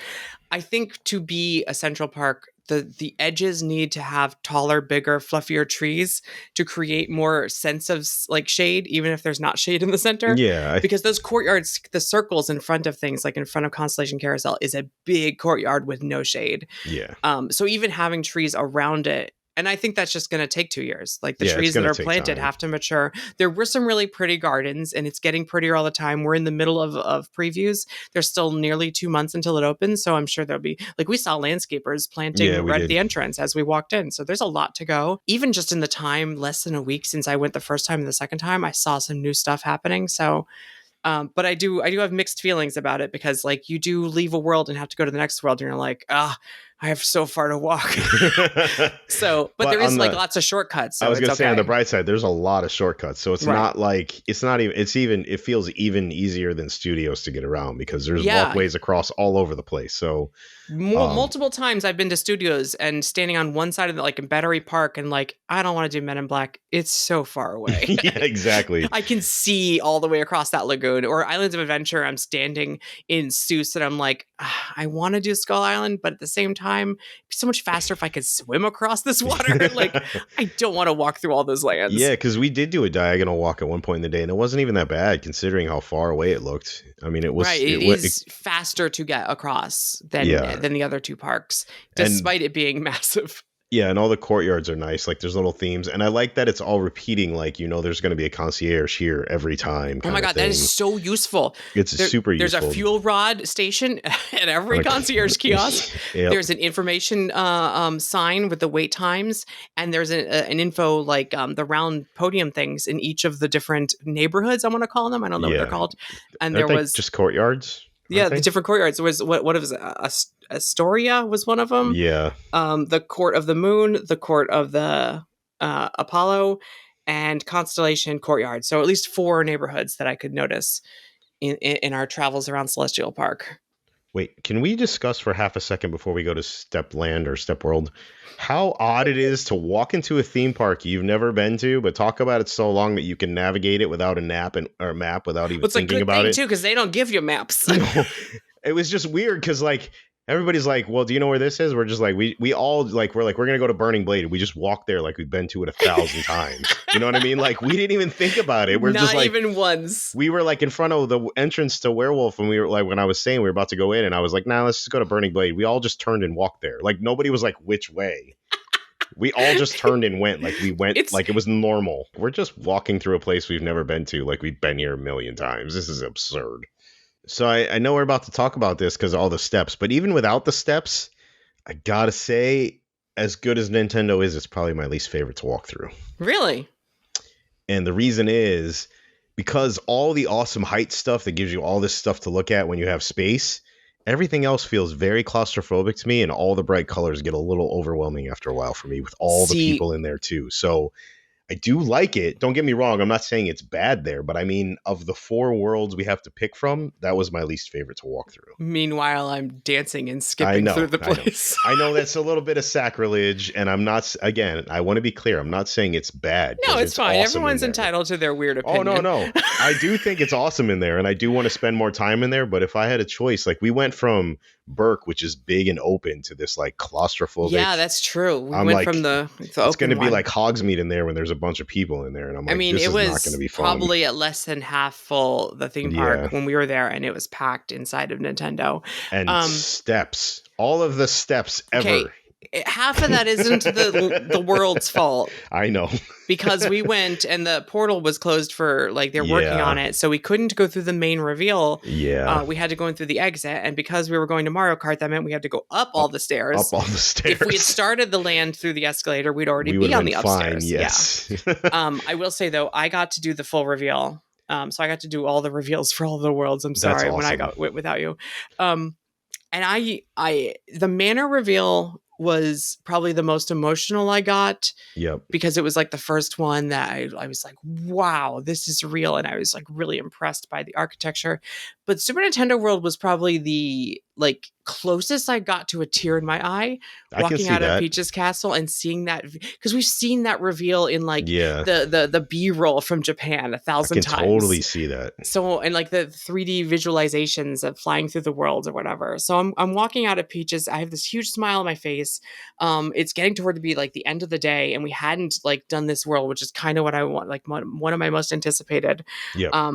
I think to be a Central Park, the edges need to have taller, bigger, fluffier trees to create more sense of like shade, even if there's not shade in the center. Yeah. Because those courtyards, the circles in front of things, like in front of Constellation Carousel, is a big courtyard with no shade. Yeah. So even having trees around it, and I think that's just going to take 2 years. Like the trees that are planted have to mature. There were some really pretty gardens and it's getting prettier all the time. We're in the middle of previews. There's still nearly 2 months until it opens. So I'm sure there'll be, like we saw landscapers planting right at the entrance as we walked in. So there's a lot to go. Even just in the time, less than a week since I went the first time and the second time, I saw some new stuff happening. So but I do have mixed feelings about it because like you do leave a world and have to go to the next world and you're like, I have so far to walk. But there is like lots of shortcuts. So I was going to say on the bright side, there's a lot of shortcuts. So it's not like, it feels even easier than studios to get around because there's walkways across all over the place. So multiple times I've been to studios and standing on one side of the, like in Battery Park and like, I don't want to do Men in Black. It's so far away. Yeah, exactly. I can see all the way across that lagoon. Or Islands of Adventure, I'm standing in Seuss and I'm like, I want to do Skull Island, but at the same time, it'd be so much faster if I could swim across this water. Like, I don't want to walk through all those lands. Yeah, because we did do a diagonal walk at one point in the day, and it wasn't even that bad considering how far away it looked. I mean, it was it is faster to get across than the other 2 parks, despite it being massive. Yeah, and all the courtyards are nice. Like, there's little themes. And I like that it's all repeating. Like, there's going to be a concierge here every time. Oh, my God. That is so useful. It's super useful. There's a fuel rod station at every concierge kiosk. Yep. There's an information sign with the wait times. And there's an info, like the round podium things in each of the different neighborhoods, I want to call them. I don't know what they're called. And there was just courtyards. Yeah, the different courtyards. There was what was Astoria was one of them. Yeah. The Court of the Moon, the Court of the Apollo, and Constellation Courtyard. So at least 4 neighborhoods that I could notice in our travels around Celestial Park. Wait, can we discuss for half a second before we go to Step Land or Step World how odd it is to walk into a theme park you've never been to, but talk about it so long that you can navigate it without a map without even Well, it's a thinking good about thing it? too, because they don't give you maps. No, it was just weird because like everybody's like, well, do you know where this is? We're just like we all like we're gonna go to Burning Blade. We just walk there like we've been to it 1,000 times. You know what I mean? Like we didn't even think about it. We're Not just like even once. we were like in front of the entrance to Werewolf, and we were like when I was saying we were about to go in, and I was like, nah, let's just go to Burning Blade. We all just turned and walked there. Like nobody was like which way. We all just turned and went like we went like it was normal. We're just walking through a place we've never been to like we've been here a million times. This is absurd. So I know we're about to talk about this because of all the steps, but even without the steps, I gotta say, as good as Nintendo is, it's probably my least favorite to walk through. Really? And the reason is because all the awesome height stuff that gives you all this stuff to look at when you have space, everything else feels very claustrophobic to me, and all the bright colors get a little overwhelming after a while for me with all the people in there too. So I do like it. Don't get me wrong. I'm not saying it's bad there, but I mean, of the 4 worlds we have to pick from, that was my least favorite to walk through. Meanwhile, I'm dancing and skipping through the place. I know that's a little bit of sacrilege, and I'm not, again, I want to be clear. I'm not saying it's bad. No, it's fine. Awesome. Everyone's entitled to their weird opinion. Oh, no. I do think it's awesome in there, and I do want to spend more time in there, but if I had a choice, like we went from Burke, which is big and open, to this like claustrophobic. Yeah, that's true. We I'm went like, from the it's going to be like Hogsmeade in there when there's a bunch of people in there, and I'm like, this is not going to be fun. Probably at less than half full, the theme park, when we were there, and it was packed inside of Nintendo. And steps, all of the steps ever. Okay. Half of that isn't the world's fault. I know. Because we went and the portal was closed for like they're working on it. So we couldn't go through the main reveal. Yeah. We had to go in through the exit. And because we were going to Mario Kart, that meant we had to go up all the stairs. Up all the stairs. If we had started the land through the escalator, we'd already be on the upstairs. Fine, yes. Yeah. I will say though, I got to do the full reveal. So I got to do all the reveals for all the worlds. I'm sorry when I got without you. And the manor reveal was probably the most emotional I got. Yep. Because it was like the first one that I was like, wow, this is real. And I was like really impressed by the architecture. But Super Nintendo World was probably the like closest I got to a tear in my eye walking out of Peach's Castle and seeing that, because we've seen that reveal in like the B-roll from Japan 1,000 times. I can totally see that. So, and like the 3D visualizations of flying through the world or whatever. So I'm walking out of Peach's. I have this huge smile on my face. It's getting toward to be like the end of the day, and we hadn't like done this world, which is kind of what I want, like one of my most anticipated. Yeah.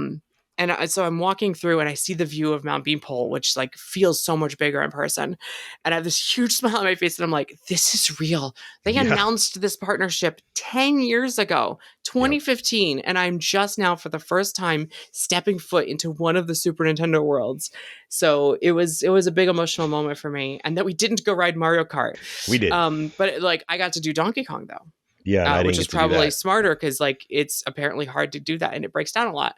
And so I'm walking through and I see the view of Mount Beanpole, which like feels so much bigger in person. And I have this huge smile on my face and I'm like, this is real. They announced this partnership 10 years ago, 2015. And I'm just now for the first time stepping foot into one of the Super Nintendo worlds. So it was a big emotional moment for me. And that we didn't go ride Mario Kart. We did. But like I got to do Donkey Kong though. Yeah. Which is probably smarter because like it's apparently hard to do that and it breaks down a lot.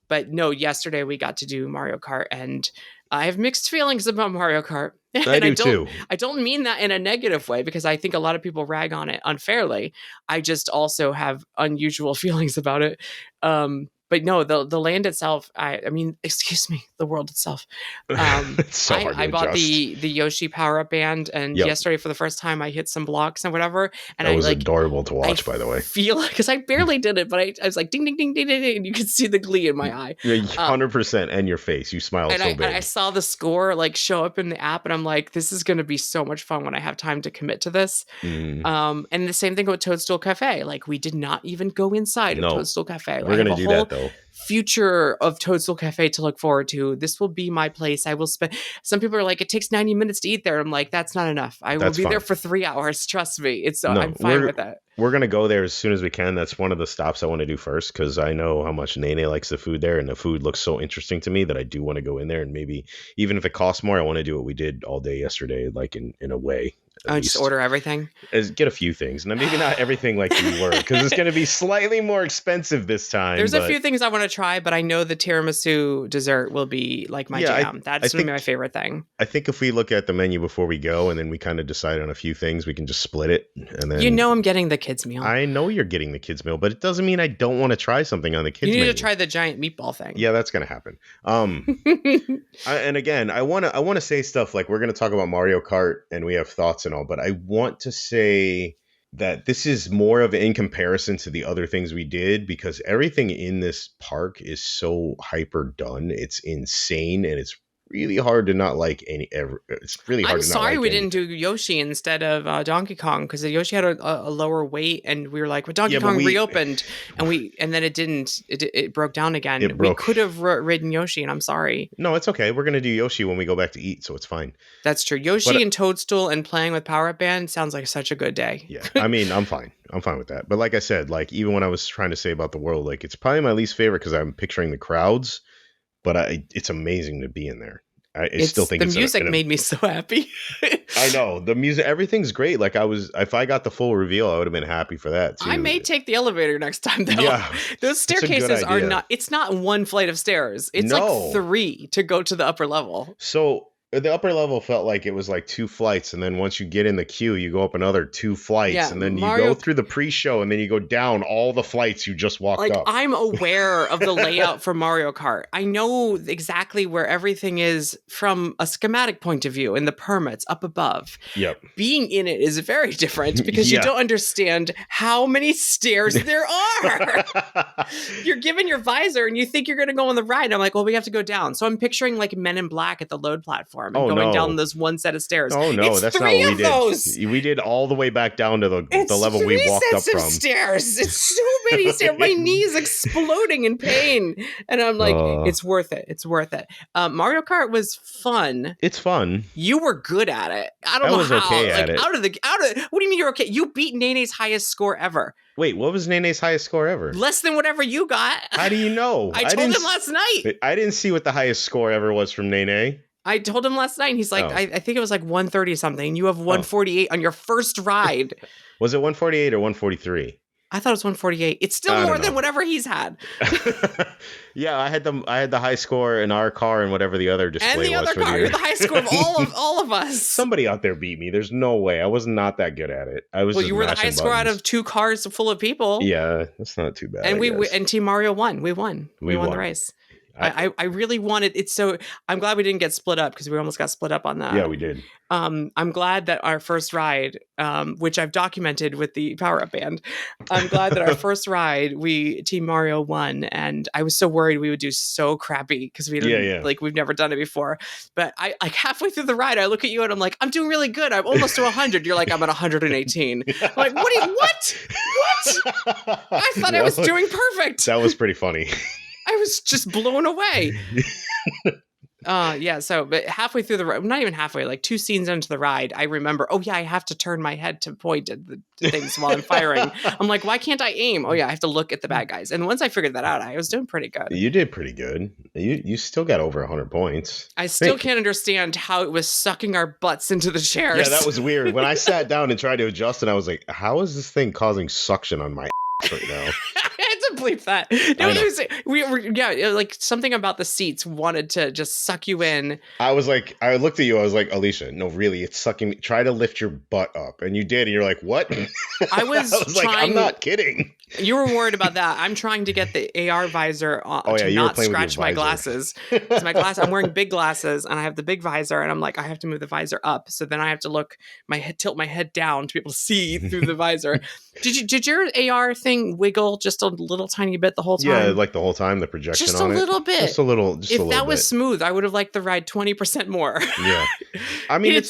But no, yesterday we got to do Mario Kart, and I have mixed feelings about Mario Kart. And I do too. I don't mean that in a negative way, because I think a lot of people rag on it unfairly. I just also have unusual feelings about it. But no, the land itself, I mean, excuse me, the world itself. It's so hard to I bought adjust. the Yoshi power-up band, and yesterday for the first time I hit some blocks and whatever. And that was adorable to watch, by the way. Because I barely did it, but I was like ding, ding, ding, ding, ding, ding, and you could see the glee in my eye. 100%, and your face. You smiled so big. And I saw the score like show up in the app, and I'm like, this is going to be so much fun when I have time to commit to this. And the same thing with Toadstool Cafe. Like we did not even go inside of Toadstool Cafe. We're going to do that though. Future of Toadstool Cafe to look forward to. This will be my place. I will spend. Some people are like, it takes 90 minutes to eat there. I'm like, that's not enough. I will be there for 3 hours. Trust me. I'm fine with that. We're gonna go there as soon as we can. That's one of the stops I want to do first, because I know how much Nene likes the food there, and the food looks so interesting to me that I do want to go in there. And maybe even if it costs more, I want to do what we did all day yesterday, like in a way. at Just least. order everything. Get a few things. Now, maybe not everything like you were, because it's going to be slightly more expensive this time. There's but a few things I want to try, but I know the tiramisu dessert will be like my yeah, jam. I That's gonna be think my favorite thing. I think if we look at the menu before we go, and then we kind of decide on a few things, we can just split it. And then You know I'm getting the kids meal. I know you're getting the kids meal, but it doesn't mean I don't want to try something on the kids You need menu. to try the giant meatball thing. Yeah, that's gonna happen. And again, I wanna say stuff like we're gonna talk about Mario Kart, and we have thoughts and all, but I want to say that this is more of in comparison to the other things we did, because everything in this park is so hyper done. It's insane, and it's really hard to not like it's really hard I'm to not sorry like we anything. didn't do Yoshi instead of Donkey Kong, because Yoshi had a lower weight, and we were like, well, Donkey Yeah, but Kong reopened, and then it didn't. It broke down again. It broke. We could have ridden Yoshi, and I'm sorry. No, it's okay. We're gonna do Yoshi when we go back to eat, so it's fine. That's true. Yoshi But and Toadstool and playing with Power Up Band sounds like such a good day. yeah, I mean, I'm fine. I'm fine with that. But like I said, like even when I was trying to say about the world, like it's probably my least favorite because I'm picturing the crowds, but it's amazing to be in there. I still think the music made me so happy. I know the music, everything's great. Like if I got the full reveal, I would have been happy for that too. I may take the elevator next time though. Yeah, those staircases are idea. not. It's not one flight of stairs. It's like 3 to go to the upper level. So the upper level felt like it was like 2 flights, and then once you get in the queue, you go up another 2 flights, and then you go through the pre-show, and then you go down all the flights you just walked up. I'm aware of the layout for Mario Kart. I know exactly where everything is from a schematic point of view, and the permits up above. Yep. Being in it is very different because you don't understand how many stairs there are. You're given your visor, and you think you're going to go on the ride. And I'm like, well, we have to go down. So I'm picturing like Men in Black at the load platform. And going down this one set of stairs. Oh no, that's not what we did. Those. We did all the way back down to the level we walked up from. Stairs. It's so many stairs. My knee is exploding in pain, and I'm like, it's worth it. It's worth it. Mario Kart was fun. It's fun. You were good at it. I don't know was how. Okay at it. Out of what do you mean you're okay? You beat Nene's highest score ever. Wait, what was Nene's highest score ever? Less than whatever you got. How do you know? I told him last night. I didn't see what the highest score ever was from Nene. I told him last night, and he's like, I think it was like 130 something. You have 148 on your first ride. Was it 148 or 143? I thought it was 148. It's still more than whatever he's had. Yeah, I had the high score in our car and whatever the other display was. And the other car, you're the high score of all of us. Somebody out there beat me. There's no way. I was not that good at it. I was. Well, you were the highest score out of 2 cars full of people. Yeah, that's not too bad. And Team Mario won. We won. We won the race. I really wanted it, so I'm glad we didn't get split up because we almost got split up on that. Yeah, we did. I'm glad that our first ride, which I've documented with the Power Up Band, I'm glad that our first ride Team Mario won, and I was so worried we would do so crappy because we didn't like we've never done it before. But I like halfway through the ride, I look at you and I'm like, I'm doing really good. I'm almost to 100. You're like, I'm at 118. I'm like, what? I thought I was doing perfect. That was pretty funny. I was just blown away. But halfway through the ride, not even halfway, like 2 scenes into the ride, I remember, I have to turn my head to point at the things while I'm firing. I'm like, why can't I aim? I have to look at the bad guys. And once I figured that out, I was doing pretty good. You did pretty good. You still got over 100 points. I still can't understand how it was sucking our butts into the chairs. Yeah, that was weird. When I sat down and tried to adjust, and I was like, how is this thing causing suction on my right now? Bleep that. No, like something about the seats wanted to just suck you in. I looked at you, I was like, Alicia, no, really, it's sucking me. Try to lift your butt up. And you did, and you're like, what? I was like, I'm not kidding. You were worried about that. I'm trying to get the AR visor to not scratch my glasses. I'm wearing big glasses, and I have the big visor, and I'm like, I have to move the visor up. So then I have to tilt my head down to be able to see through the visor. Did your AR thing wiggle just a little tiny bit the whole time? Yeah, like the whole time, the projection just on a it. Little bit. Just a little. If that was smooth, I would have liked the ride 20% more. Yeah, I mean,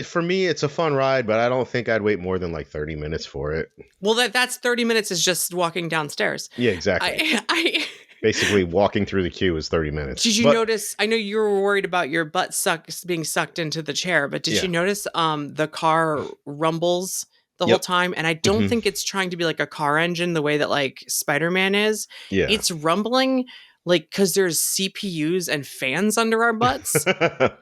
for me, it's a fun ride, but I don't think I'd wait more than like 30 minutes for it. Well, that's 30 minutes is just walking downstairs. Yeah, exactly. Basically, walking through the queue is 30 minutes. Did you notice? I know you were worried about your butt being sucked into the chair, but did you notice the car rumbles the whole time? And I don't think it's trying to be like a car engine the way that like Spider-Man is. Yeah. It's rumbling like because there's CPUs and fans under our butts?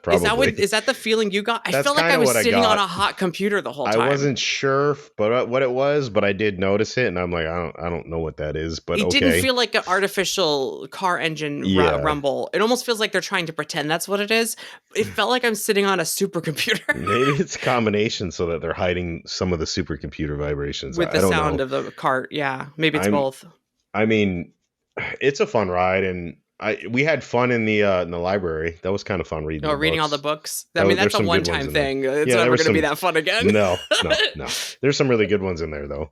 Probably. Is that the feeling you got? I That's felt like kind I of was what I sitting on got. a hot computer the whole I time. wasn't sure but what it was, but I did notice it, and I'm like, I don't know what that is, but It didn't okay. feel like an artificial car engine Yeah. rumble. It almost feels like they're trying to pretend that's what it is. It felt like I'm sitting on a supercomputer Maybe it's a combination so that they're hiding some of the supercomputer vibrations. with I the don't sound know. of the cart. Yeah, maybe it's I'm both. I mean, it's a fun ride, and we had fun in the library. That was kind of fun reading Oh, the reading all the books. books. I mean, that's There's a some good ones one-time in there. thing. It's Yeah, there never was going to be some. that fun again. No. There's some really good ones in there though.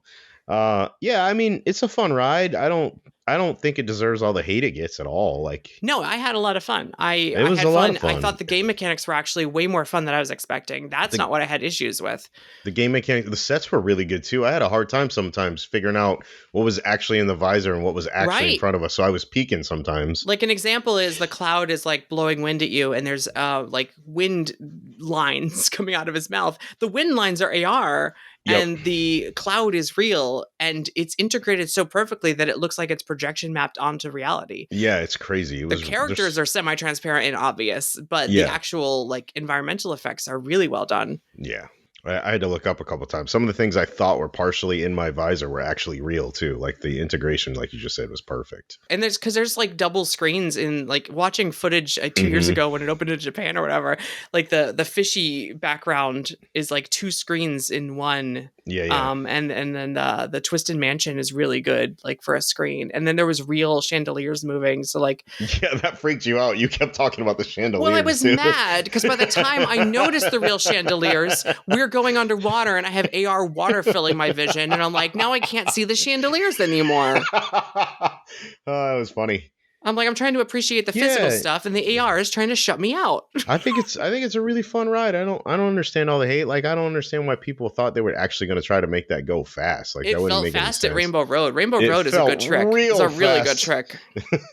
Yeah, I mean, it's a fun ride. I don't think it deserves all the hate it gets at all. Like, No, I had a lot of fun. it I was had a lot of fun. I fun. thought the game mechanics were actually way more fun than I was expecting. That's The not what I had issues with. the game mechanic, the sets were really good too. I had a hard time sometimes figuring out what was actually in the visor and what was actually in Right. front of us. So I was peeking sometimes. Like an example is the cloud is like blowing wind at you and there's like wind lines coming out of his mouth. The wind lines are AR Yep. and the cloud is real and it's integrated so perfectly that it looks like it's projection mapped onto reality. Yeah, it's crazy. It The was characters just are semi-transparent and obvious, but the yeah. actual like environmental effects are really well done. Yeah. I had to look up a couple times. Some of the things I thought were partially in my visor were actually real too. Like the integration, like you just said, was perfect. And there's like double screens in like watching footage 2 years Hmm. ago when it opened in Japan or whatever. Like the fishy background is like two screens in one. Yeah. And then the Twisted Mansion is really good like for a screen. And then there was real chandeliers moving. So like, Yeah, that freaked you out. You kept talking about the chandeliers. well, I was too. mad because by the time I noticed the real chandeliers, we're going underwater and I have AR water filling my vision. And I'm like, now I can't see the chandeliers anymore. Oh, that was funny. I'm like, I'm trying to appreciate the physical Yeah, stuff, and the AR is trying to shut me out. I think it's a really fun ride. I don't understand all the hate. Like, I don't understand why people thought they were actually going to try to make that go fast. Like, It that wouldn't felt make any fast at sense. Rainbow Road. Rainbow It Road is a felt good trick. It's real a really good fast. trick.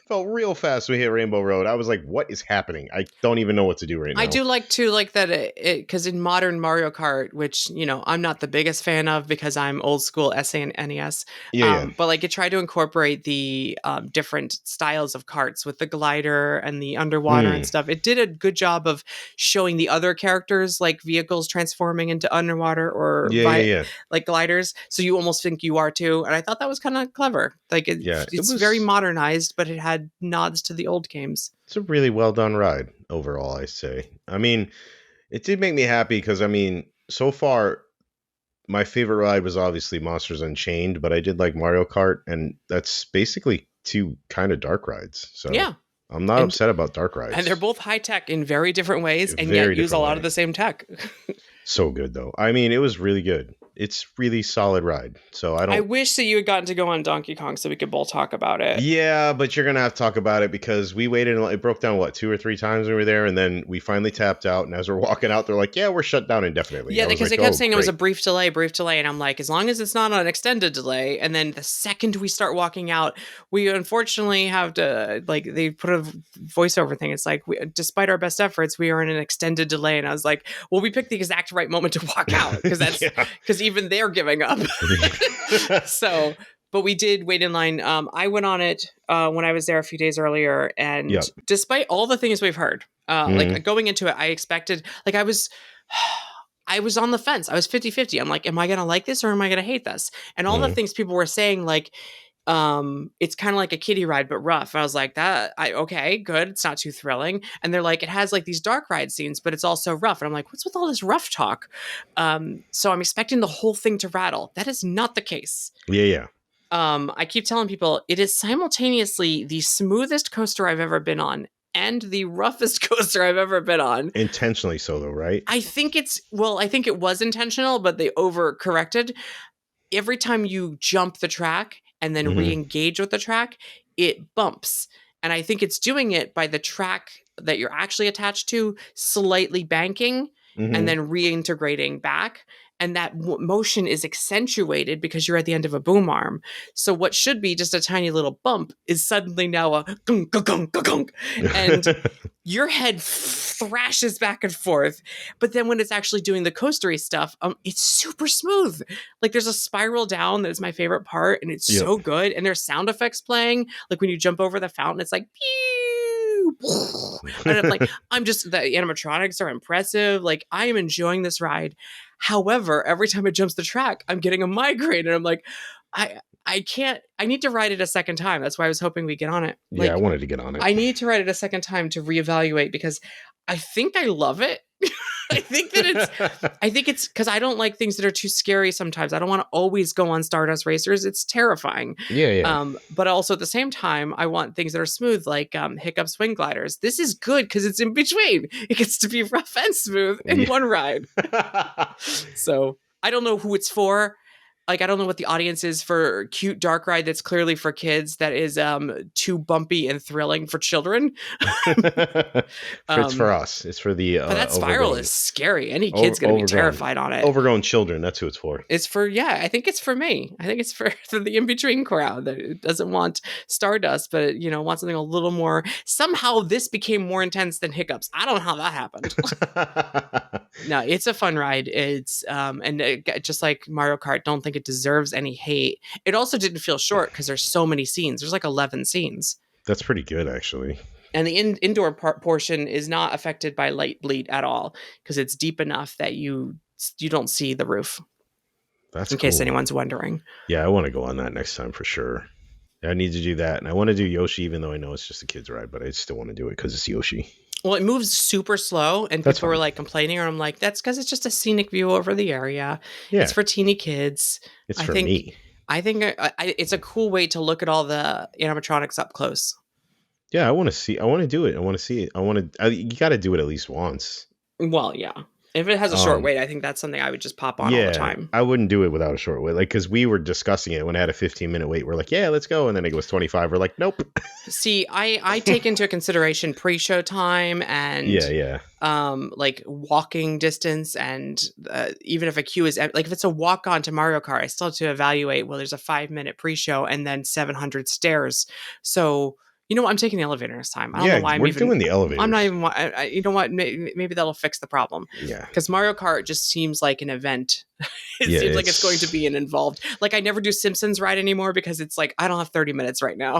Felt real fast when we hit Rainbow Road. I was like, what is happening? I don't even know what to do right now. I do like to like that it because in modern Mario Kart, which I'm not the biggest fan of because I'm old school SNES, and NES, Yeah. but like it tried to incorporate the different styles of karts with the glider and the underwater and stuff. It did a good job of showing the other characters like vehicles transforming into underwater or Yeah. like gliders, so you almost think you are too. And I thought that was kind of clever. Like Yeah, it's very modernized, but it had nods to the old games. it's a really well done ride overall, I say. I mean, it did make me happy because I mean, so far my favorite ride was obviously Monsters Unchained, but I did like Mario Kart, and that's basically two kind of dark rides. So Yeah. I'm not upset about dark rides. And they're both high tech in very different ways, and Very yet use a different lot way. of the same tech. So good though. I mean, it was really good. It's really solid ride. So I wish that you had gotten to go on Donkey Kong so we could both talk about it. Yeah, but you're gonna have to talk about it because we waited and it broke down what 2 or 3 times when we were there, and then we finally tapped out. And as we're walking out, they're like, "Yeah, we're shut down indefinitely." Yeah, I was because like, they kept "Oh, saying it was a great." brief delay, and I'm like, as long as it's not an extended delay. And then the second we start walking out, we unfortunately have to like they put a voiceover thing. It's like, despite our best efforts, we are in an extended delay. And I was like, well, we picked the exact right moment to walk out because that's Yeah. because even they're giving up. So, but we did wait in line. I went on it when I was there a few days earlier, and Yep. despite all the things we've heard, like going into it, I expected, like I was on the fence. I was 50-50. I'm like, am I going to like this or am I going to hate this? And all the things people were saying, like, it's kind of like a kiddie ride, but rough. I was like, okay, good. It's not too thrilling. And they're like, it has like these dark ride scenes, but it's also rough. And I'm like, what's with all this rough talk? So I'm expecting the whole thing to rattle. That is not the case. Yeah. I keep telling people it is simultaneously the smoothest coaster I've ever been on and the roughest coaster I've ever been on. Intentionally so, though, right? I think it was intentional, but they overcorrected. Every time you jump the track and then re-engage with the track, it bumps. And I think it's doing it by the track that you're actually attached to slightly banking and then reintegrating back. and that motion is accentuated because you're at the end of a boom arm. So what should be just a tiny little bump is suddenly now a gunk, gunk, gunk, gunk, and your head thrashes back and forth. But then when it's actually doing the coastery stuff, it's super smooth. Like there's a spiral down that is my favorite part, and it's so good. And there's sound effects playing, like when you jump over the fountain, it's like pew, and I'm like, the animatronics are impressive. Like I am enjoying this ride. However, every time it jumps the track, I'm getting a migraine, and I'm like, I can't. I need to ride it a second time. That's why I was hoping we get on it. Yeah, I wanted to get on it. I need to ride it a second time to reevaluate because I think I love it. I think it's because I don't like things that are too scary sometimes. I don't want to always go on Stardust Racers. It's terrifying. Yeah. But also at the same time, I want things that are smooth, like Hiccup Swing Gliders. This is good because it's in between. It gets to be rough and smooth in one ride. So I don't know who it's for. Like, I don't know what the audience is for cute dark ride that's clearly for kids that is too bumpy and thrilling for children. It's for us. It's for the but that spiral is scary. Any kid's going to be terrified on it. Overgrown children, that's who it's for. It's for, I think it's for me. I think it's for the in-between crowd that doesn't want Stardust, but, wants something a little more. Somehow this became more intense than Hiccups. I don't know how that happened. No, it's a fun ride. It's just like Mario Kart, don't think it deserves any hate. It also didn't feel short because there's so many scenes. There's like 11 scenes. That's pretty good, actually. And the indoor portion is not affected by light bleed at all because it's deep enough that you don't see the roof. That's in case anyone's wondering. Yeah, I want to go on that next time for sure. I need to do that, and I want to do Yoshi, even though I know it's just a kid's ride, but I still want to do it because it's Yoshi. Well, it moves super slow, and people were like complaining, and I'm like, that's because it's just a scenic view over the area. Yeah. It's for teeny kids. It's for me. I think it's a cool way to look at all the animatronics up close. Yeah, I want to see. I want to do it. I want to see it. You got to do it at least once. Well, yeah. If it has a short wait, I think that's something I would just pop on all the time. I wouldn't do it without a short wait. Like, because we were discussing it when I had a 15-minute wait. We're like, yeah, let's go. And then it was 25. We're like, nope. See, I take into consideration pre-show time and like walking distance. And even if a queue is like, if it's a walk on to Mario Kart, I still have to evaluate, well, there's a 5-minute pre-show and then 700 stairs. So, I'm taking the elevator this time. I don't know why we're doing the elevator. I'm not even. You know what? Maybe that'll fix the problem. Yeah. Because Mario Kart just seems like an event. It seems like it's going to be an involved. Like I never do Simpsons ride anymore because it's like I don't have 30 minutes right now.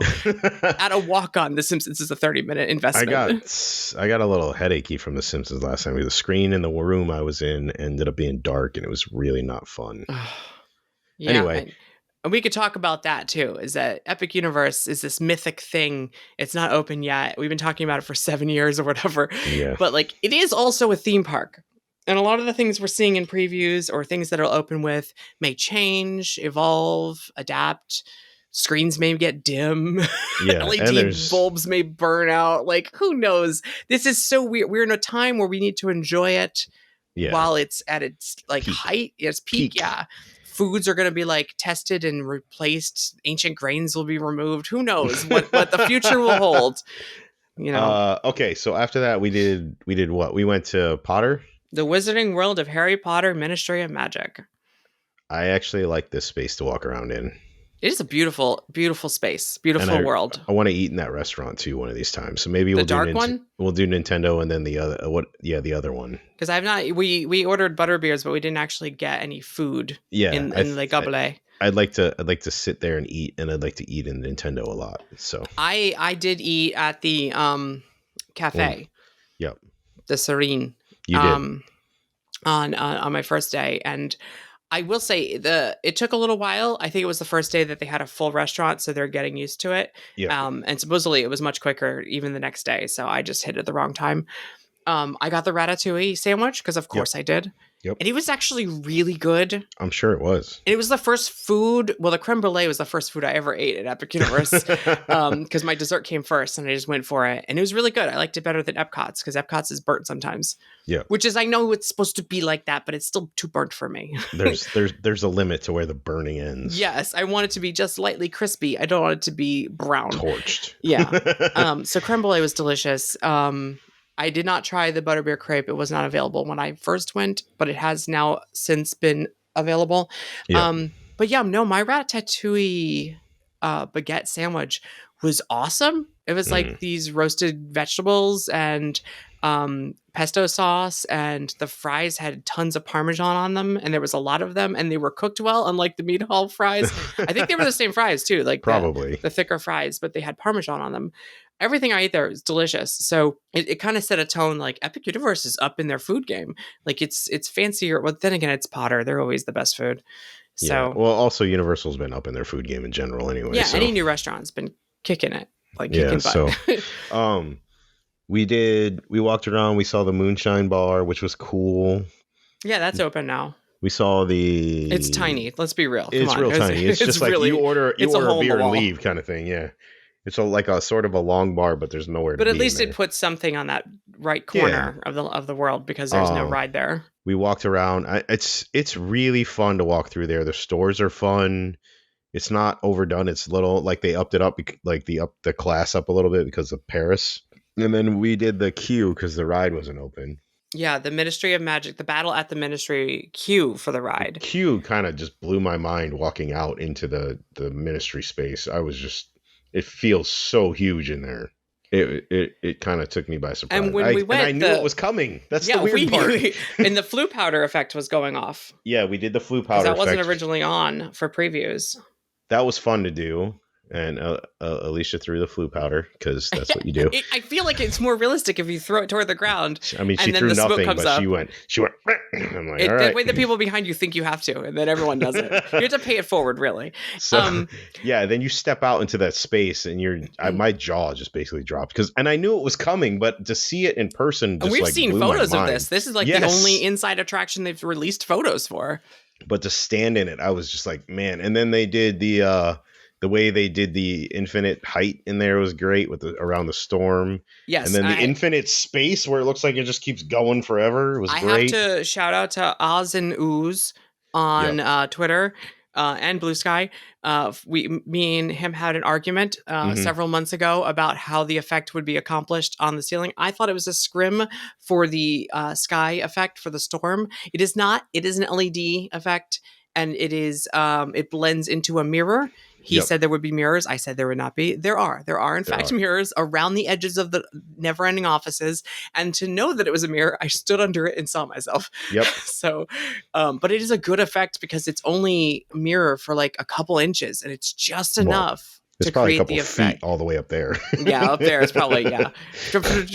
At a walk on, The Simpsons is a 30-minute investment. I got a little headachy from The Simpsons last time. The screen in the room I was in ended up being dark, and it was really not fun. Anyway. And we could talk about that too, is that Epic Universe is this mythic thing. It's not open yet. We've been talking about it for 7 years or whatever. Yeah. But like it is also a theme park. And a lot of the things we're seeing in previews or things that it'll open with may change, evolve, adapt. Screens may get dim. Yeah, LED bulbs may burn out. Like, who knows? This is so weird. We're in a time where we need to enjoy it while it's at its like height. Its peak. Yeah. Foods are going to be like tested and replaced. Ancient grains will be removed. Who knows what the future will hold? Okay, so after that we did what? We went to Potter, the Wizarding World of Harry Potter, Ministry of Magic. I actually like this space to walk around in. It is a beautiful, beautiful space, beautiful world. I want to eat in that restaurant too one of these times. So maybe we'll do one. We'll do Nintendo and then the other the other one. Because I've not we ordered butterbeers, but we didn't actually get any food. Yeah, in Le Gobelet. I'd like to sit there and eat, and I'd like to eat in Nintendo a lot. So I did eat at the cafe. Yep. The Serene. You did. On my first day, and I will say it took a little while. I think it was the first day that they had a full restaurant, so they're getting used to it. Yeah. And supposedly it was much quicker even the next day. So I just hit it the wrong time. I got the ratatouille sandwich because of course I did. Yep. And it was actually really good. I'm sure it was. It was the first food. Well, the creme brulee was the first food I ever ate at Epic Universe because my dessert came first and I just went for it. And it was really good. I liked it better than Epcot's because Epcot's is burnt sometimes. Yeah. Which is, I know it's supposed to be like that, but it's still too burnt for me. There's a limit to where the burning ends. Yes. I want it to be just lightly crispy. I don't want it to be brown. Torched. Yeah. So creme brulee was delicious. I did not try the butterbeer crepe. It was not available when I first went, but it has now since been available. Yep. But yeah, no, my ratatouille baguette sandwich was awesome. It was like Mm. these roasted vegetables and pesto sauce, and the fries had tons of parmesan on them, and there was a lot of them, and they were cooked well, unlike the meat hall fries. I think they were the same fries too, like Probably. the thicker fries, but they had parmesan on them. Everything I ate there was delicious. So it kind of set a tone. Like Epic Universe is up in their food game. Like it's fancier. Well, then again, it's Potter. They're always the best food. Yeah. So Well, also Universal's been up in their food game in general anyway. yeah, So any new restaurant's been kicking it, like yeah. kicking butt. So we walked around, we saw the Moonshine Bar, which was cool. Yeah, that's open now. We saw the It's tiny. Let's be real. Come It's on. real tiny. It's just like really, you order it's a a hole in the beer and wall. leave kind of thing. Yeah. It's like a sort of a long bar, but there's nowhere to But be at least in it there. puts something on that right corner of the world, because there's no ride there. We walked around. It's really fun to walk through there. The stores are fun. It's not overdone. It's little, like they upped it up, like the class up a little bit because of Paris. And then we did the queue because the ride wasn't open. Yeah, the Ministry of Magic, the battle at the Ministry queue for the ride. Queue kind of just blew my mind walking out into the Ministry space. It feels so huge in there. It kind of took me by surprise. And when we went, I knew it was coming. That's the weird part. And the flu powder effect was going off. Yeah, we did the flu powder that effect. wasn't originally on for previews. That was fun to do. And Alicia threw the flu powder because that's what you do. I feel like it's more realistic if you throw it toward the ground. I mean, she and then threw the smoke nothing, comes but up. she went. I'm like, all right. That way the people behind you think you have to, and then everyone does it. You have to pay it forward, really. So yeah, then you step out into that space, and my jaw just basically dropped and I knew it was coming, but to see it in person, just and we've like seen blew my photos of mind. this. This is like the only inside attraction they've released photos for. But to stand in it, I was just like, man. And then they did the way they did the infinite height in there was great with around the storm. Yes. And then the infinite space where it looks like it just keeps going forever was great. I have to shout out to Oz and Ooze on Twitter and Blue Sky. Me and him had an argument several months ago about how the effect would be accomplished on the ceiling. I thought it was a scrim for the sky effect for the storm. It is not. It is an LED effect, and it is it blends into a mirror. He said there would be mirrors. I said there would not be. There are in fact mirrors around the edges of the never-ending offices. And to know that it was a mirror, I stood under it and saw myself. Yep. So, but it is a good effect because it's only a mirror for like a couple inches, and it's just enough to probably create the effect. Feet all the way up there. Yeah, up there it's probably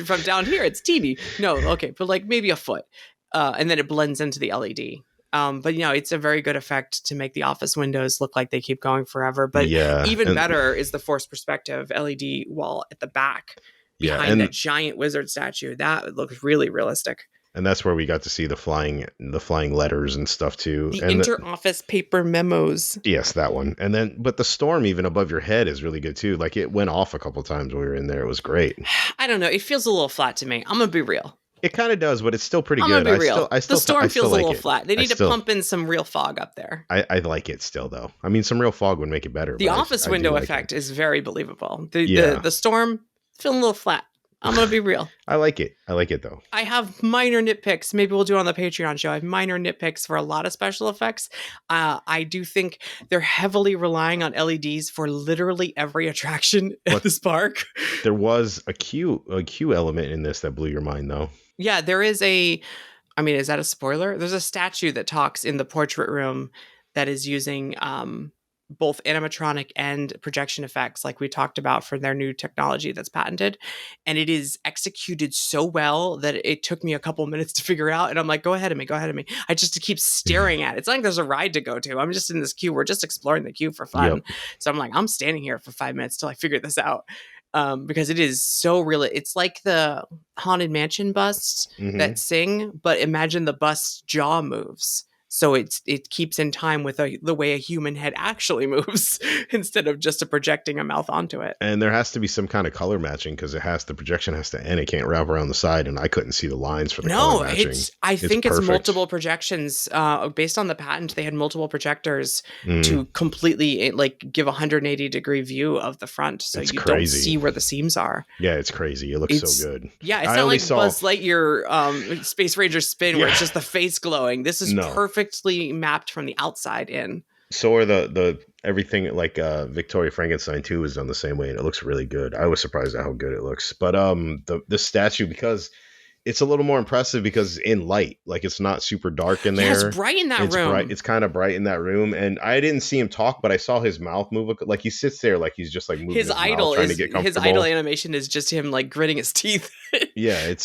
From down here, it's teeny. No, okay, but like maybe a foot, and then it blends into the LED. But it's a very good effect to make the office windows look like they keep going forever. But even better is the forced perspective LED wall at the back behind that giant wizard statue. That looks really realistic. And that's where we got to see the flying letters and stuff too. The and inter-office paper memos. Yes, that one. And then, but the storm even above your head is really good too. Like it went off a couple times when we were in there. It was great. I don't know. It feels a little flat to me. I'm gonna be real. It kind of does, but it's still pretty good. I'm gonna be real. The storm feels a little like flat. They need to pump in some real fog up there. I like it still, though. I mean, some real fog would make it better. The office window effect is very believable. The storm feeling a little flat. I'm gonna be real. I like it. I like it though. I have minor nitpicks. Maybe we'll do it on the Patreon show. I have minor nitpicks for a lot of special effects. I do think they're heavily relying on LEDs for literally every attraction at this park. There was a queue element in this that blew your mind, though. Yeah, there is is that a spoiler? There's a statue that talks in the portrait room that is using both animatronic and projection effects, like we talked about, for their new technology that's patented. And it is executed so well that it took me a couple minutes to figure out. And I'm like, go ahead of me. I just keep staring at it. It's not like there's a ride to go to. I'm just in this queue. We're just exploring the queue for fun. Yep. So I'm like, I'm standing here for 5 minutes till I figure this out. Because it is so real. It's like the Haunted Mansion busts that sing, but imagine the bust's jaw moves. so it keeps in time with the way a human head actually moves instead of just projecting a mouth onto it. And there has to be some kind of color matching because the projection has to end. It can't wrap around the side, and I couldn't see the lines for the color matching. I think it's perfect. multiple projections. Based on the patent, they had multiple projectors to completely like give a 180-degree view of the front, so it's you crazy. Don't see where the seams are. Yeah, it's crazy. It looks so good. Yeah, it's not like Buzz Lightyear Space Ranger spin where it's just the face glowing. This is perfectly mapped from the outside in. So are the everything, like Victoria Frankenstein 2 is done the same way, and it looks really good. I was surprised at how good it looks. But the statue, because it's a little more impressive because in light, like it's not super dark in there. Yeah, it's bright in that room. It's kind of bright in that room, and I didn't see him talk, but I saw his mouth move. Like he sits there, like he's just like moving his idol mouth, trying to get comfortable. His idol animation is just him like gritting his teeth. Yeah,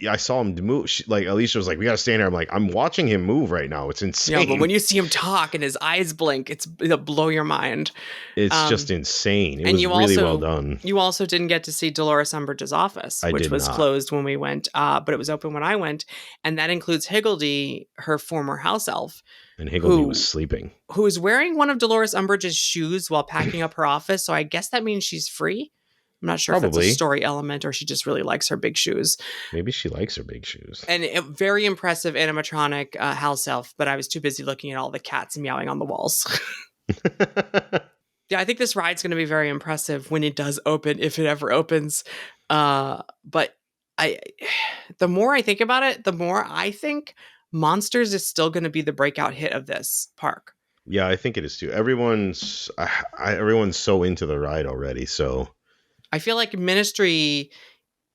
I saw him move. Like Alicia was like, "We gotta stand there." I'm like, I'm watching him move right now. It's insane. Yeah, but when you see him talk and his eyes blink, it'll blow your mind. It's just insane. It was really well done. You also didn't get to see Dolores Umbridge's office, which was closed when we went, but it was open when I went, and that includes Higgledy, her former house elf. And Higgledy was sleeping. Who is wearing one of Dolores Umbridge's shoes while packing up her office, so I guess that means she's free. I'm not sure if it's a story element or she just really likes her big shoes. Maybe she likes her big shoes. And a very impressive animatronic house elf, but I was too busy looking at all the cats meowing on the walls. Yeah, I think this ride's going to be very impressive when it does open, if it ever opens. But the more I think about it, the more I think Monsters is still going to be the breakout hit of this park. Yeah, I think it is too. Everyone's so into the ride already, so... I feel like Ministry,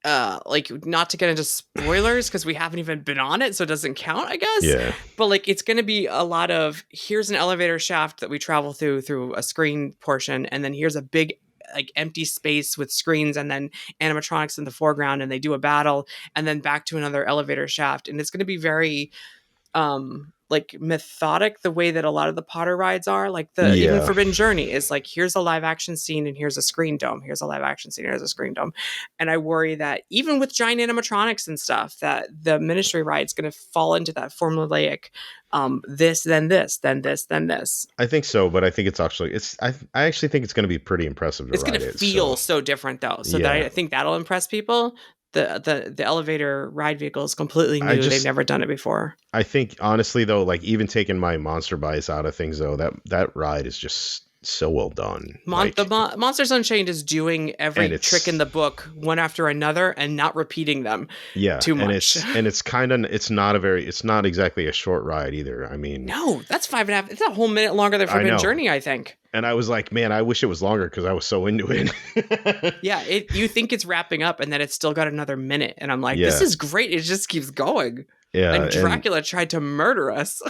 like, not to get into spoilers because we haven't even been on it, so it doesn't count, I guess. Yeah. But like, it's going to be a lot of, here's an elevator shaft that we travel through a screen portion, and then here's a big like empty space with screens and then animatronics in the foreground, and they do a battle, and then back to another elevator shaft, and it's going to be very like methodic, the way that a lot of the Potter rides are. Like even Forbidden Journey is like, here's a live action scene and here's a screen dome. Here's a live action scene, here's a screen dome. And I worry that even with giant animatronics and stuff, that the Ministry ride is going to fall into that formulaic this, then this, then this, then this. I think so, but I think it's actually I actually think it's going to be pretty impressive to it's ride going to feel so different though. So that I think that'll impress people. The elevator ride vehicle is completely new. They've never done it before. I think honestly though, like even taking my monster bias out of things though, that ride is just so well done. The Monsters Unchained is doing every trick in the book one after another and not repeating them too much. It's not exactly a short ride either. I mean, no, that's 5.5. It's a whole minute longer than Forbidden Journey, I think. And I was like, man, I wish it was longer because I was so into it. Yeah, you think it's wrapping up and then it's still got another minute. And I'm like, this is great. It just keeps going. Yeah. And Dracula tried to murder us.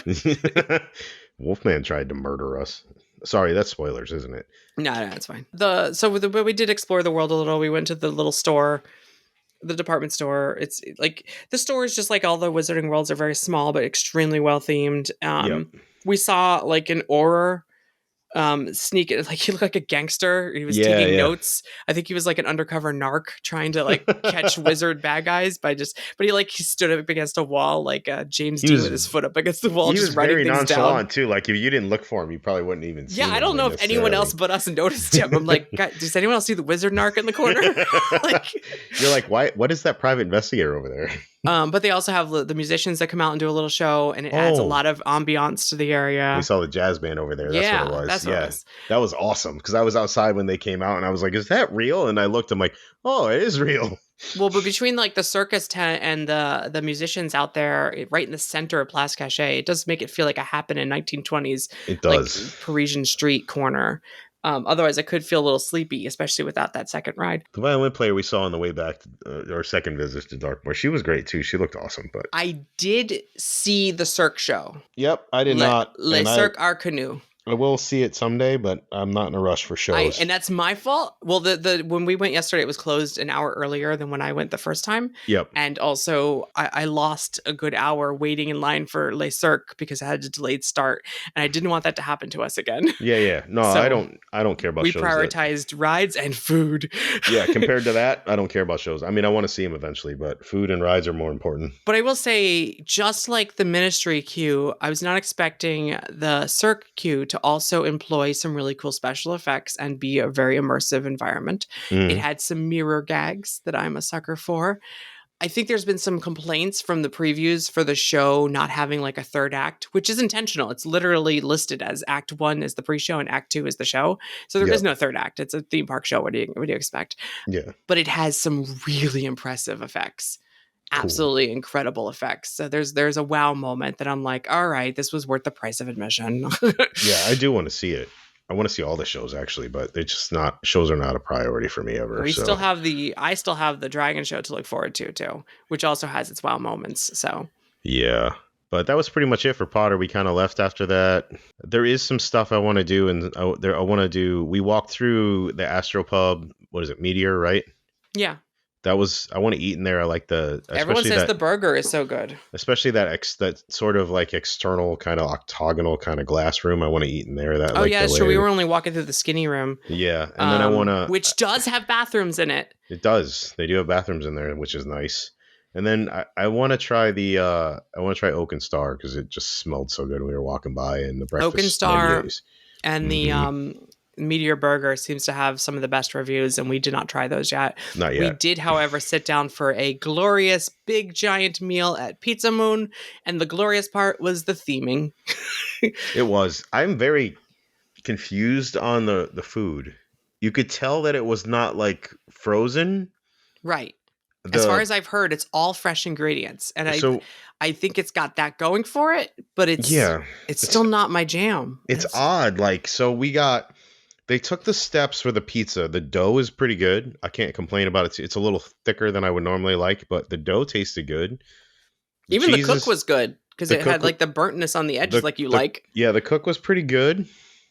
Wolfman tried to murder us. Sorry, that's spoilers, isn't it? No, it's fine. We did explore the world a little. We went to the little store, the department store. It's like the store is just like all the Wizarding Worlds are very small, but extremely well themed. We saw like an Auror sneak it, like he looked like a gangster. He was taking notes. I think he was like an undercover narc trying to like catch wizard bad guys but he stood up against a wall like James Dean with his foot up against the wall, just writing things down. He was very nonchalant too. Like if you didn't look for him, you probably wouldn't even see him. I don't know if anyone else but us noticed him. I'm like, God, does anyone else see the wizard narc in the corner? Like, you're like, why? What is that private investigator over there? But they also have the musicians that come out and do a little show, and it adds a lot of ambiance to the area. We saw the jazz band over there. That's what it was. That's what it was. That was awesome because I was outside when they came out, and I was like, "Is that real?" And I looked, I'm like, "Oh, it is real." Well, but between like the circus tent and the musicians out there, right in the center of Place Cachet, it does make it feel like a happened in 1920s. It does. Like, Parisian street corner. Otherwise, I could feel a little sleepy, especially without that second ride. The violin player we saw on the way back, our second visit to Darkmoor, she was great too. She looked awesome. But I did see the Cirque show. Yep, I did not. Le Cirque Arcanu. I will see it someday, but I'm not in a rush for shows. And that's my fault. Well, the when we went yesterday, it was closed an hour earlier than when I went the first time, Yep. and also I lost a good hour waiting in line for Le Cirque because I had a delayed start, and I didn't want that to happen to us again. Yeah, yeah. No, I So don't. I don't care about we shows that. prioritized rides and food. Yeah, compared to that, I don't care about shows. I mean, I want to see them eventually, but food and rides are more important. But I will say, just like the Ministry queue, I was not expecting the Cirque queue to also employ some really cool special effects and be a very immersive environment. It Mm. had some mirror gags that I'm a sucker for. I think there's been some complaints from the previews for the show not having like a third act, which is intentional. It's literally listed as Act 1 is the pre-show and Act 2 is the show. So there is Yep. no third act. It's a theme park show. What do you expect? Yeah. But it has some really impressive effects. Cool. Absolutely incredible effects. So there's a wow moment that I'm like, all right, this was worth the price of admission. Yeah, I do want to see it. I want to see all the shows actually, but they're just not shows are not a priority for me ever. I So still have the Dragon Show to look forward to too, which also has its wow moments. So yeah. But that was pretty much it for Potter. We kind of left after that. There is some stuff I want to do, and I want to do. We walked through the Astropub. What is it, Meteor? Right? yeah, That was. I want to eat in there. I like everyone says the burger is so good. especially that sort of like external kind of octagonal kind of glass room. I want to eat in there. That Oh like yeah, the sure. We way- were only walking through the skinny room. Yeah, and then I want to. which does have bathrooms in it. It does. They do have bathrooms in there, which is nice. And then I want to try Oak and Star because it just smelled so good when we were walking by, and the breakfast Oak and Star IPAs. and the Meteor Burger seems to have some of the best reviews, and we did not try those yet. Not We yet. did, however, sit down for a glorious big giant meal at Pizza Moon, and the glorious part was the theming. It was. I'm very confused on the food. You could tell that it was not like frozen. Right. As far as I've heard, it's all fresh ingredients, and I think it's got that going for it, but it's still not my jam. It's odd. Like, so they took the steps for the pizza. The dough is pretty good. I can't complain about it. It's a little thicker than I would normally like, but the dough tasted good. Even the cook was good because it had like the burntness on the edges like you like. Yeah, the cook was pretty good.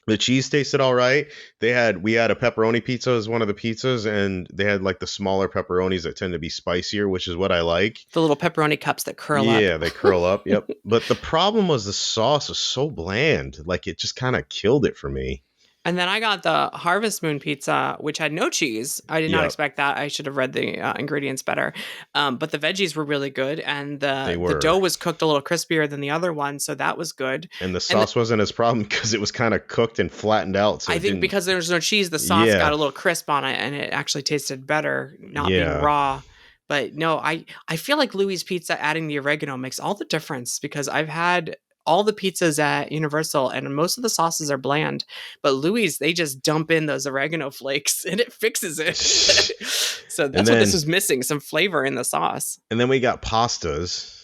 The cheese tasted all right. We had a pepperoni pizza as one of the pizzas, and they had like the smaller pepperonis that tend to be spicier, which is what I like. The little pepperoni cups that curl up. Yeah, they curl up. Yep. But the problem was the sauce was so bland. Like it just kind of killed it for me. And then I got the Harvest Moon pizza, which had no cheese. I did not expect that. I should have read the ingredients better. But the veggies were really good. And the dough was cooked a little crispier than the other one. So that was good. And the sauce wasn't as problem because it was kind of cooked and flattened out. So I think because there was no cheese, the sauce got a little crisp on it. And it actually tasted better not being raw. But no, I feel like Louis Pizza adding the oregano makes all the difference because I've had all the pizzas at Universal and most of the sauces are bland, but Louis, they just dump in those oregano flakes and it fixes it. So that's what this was missing, some flavor in the sauce. And then we got pastas.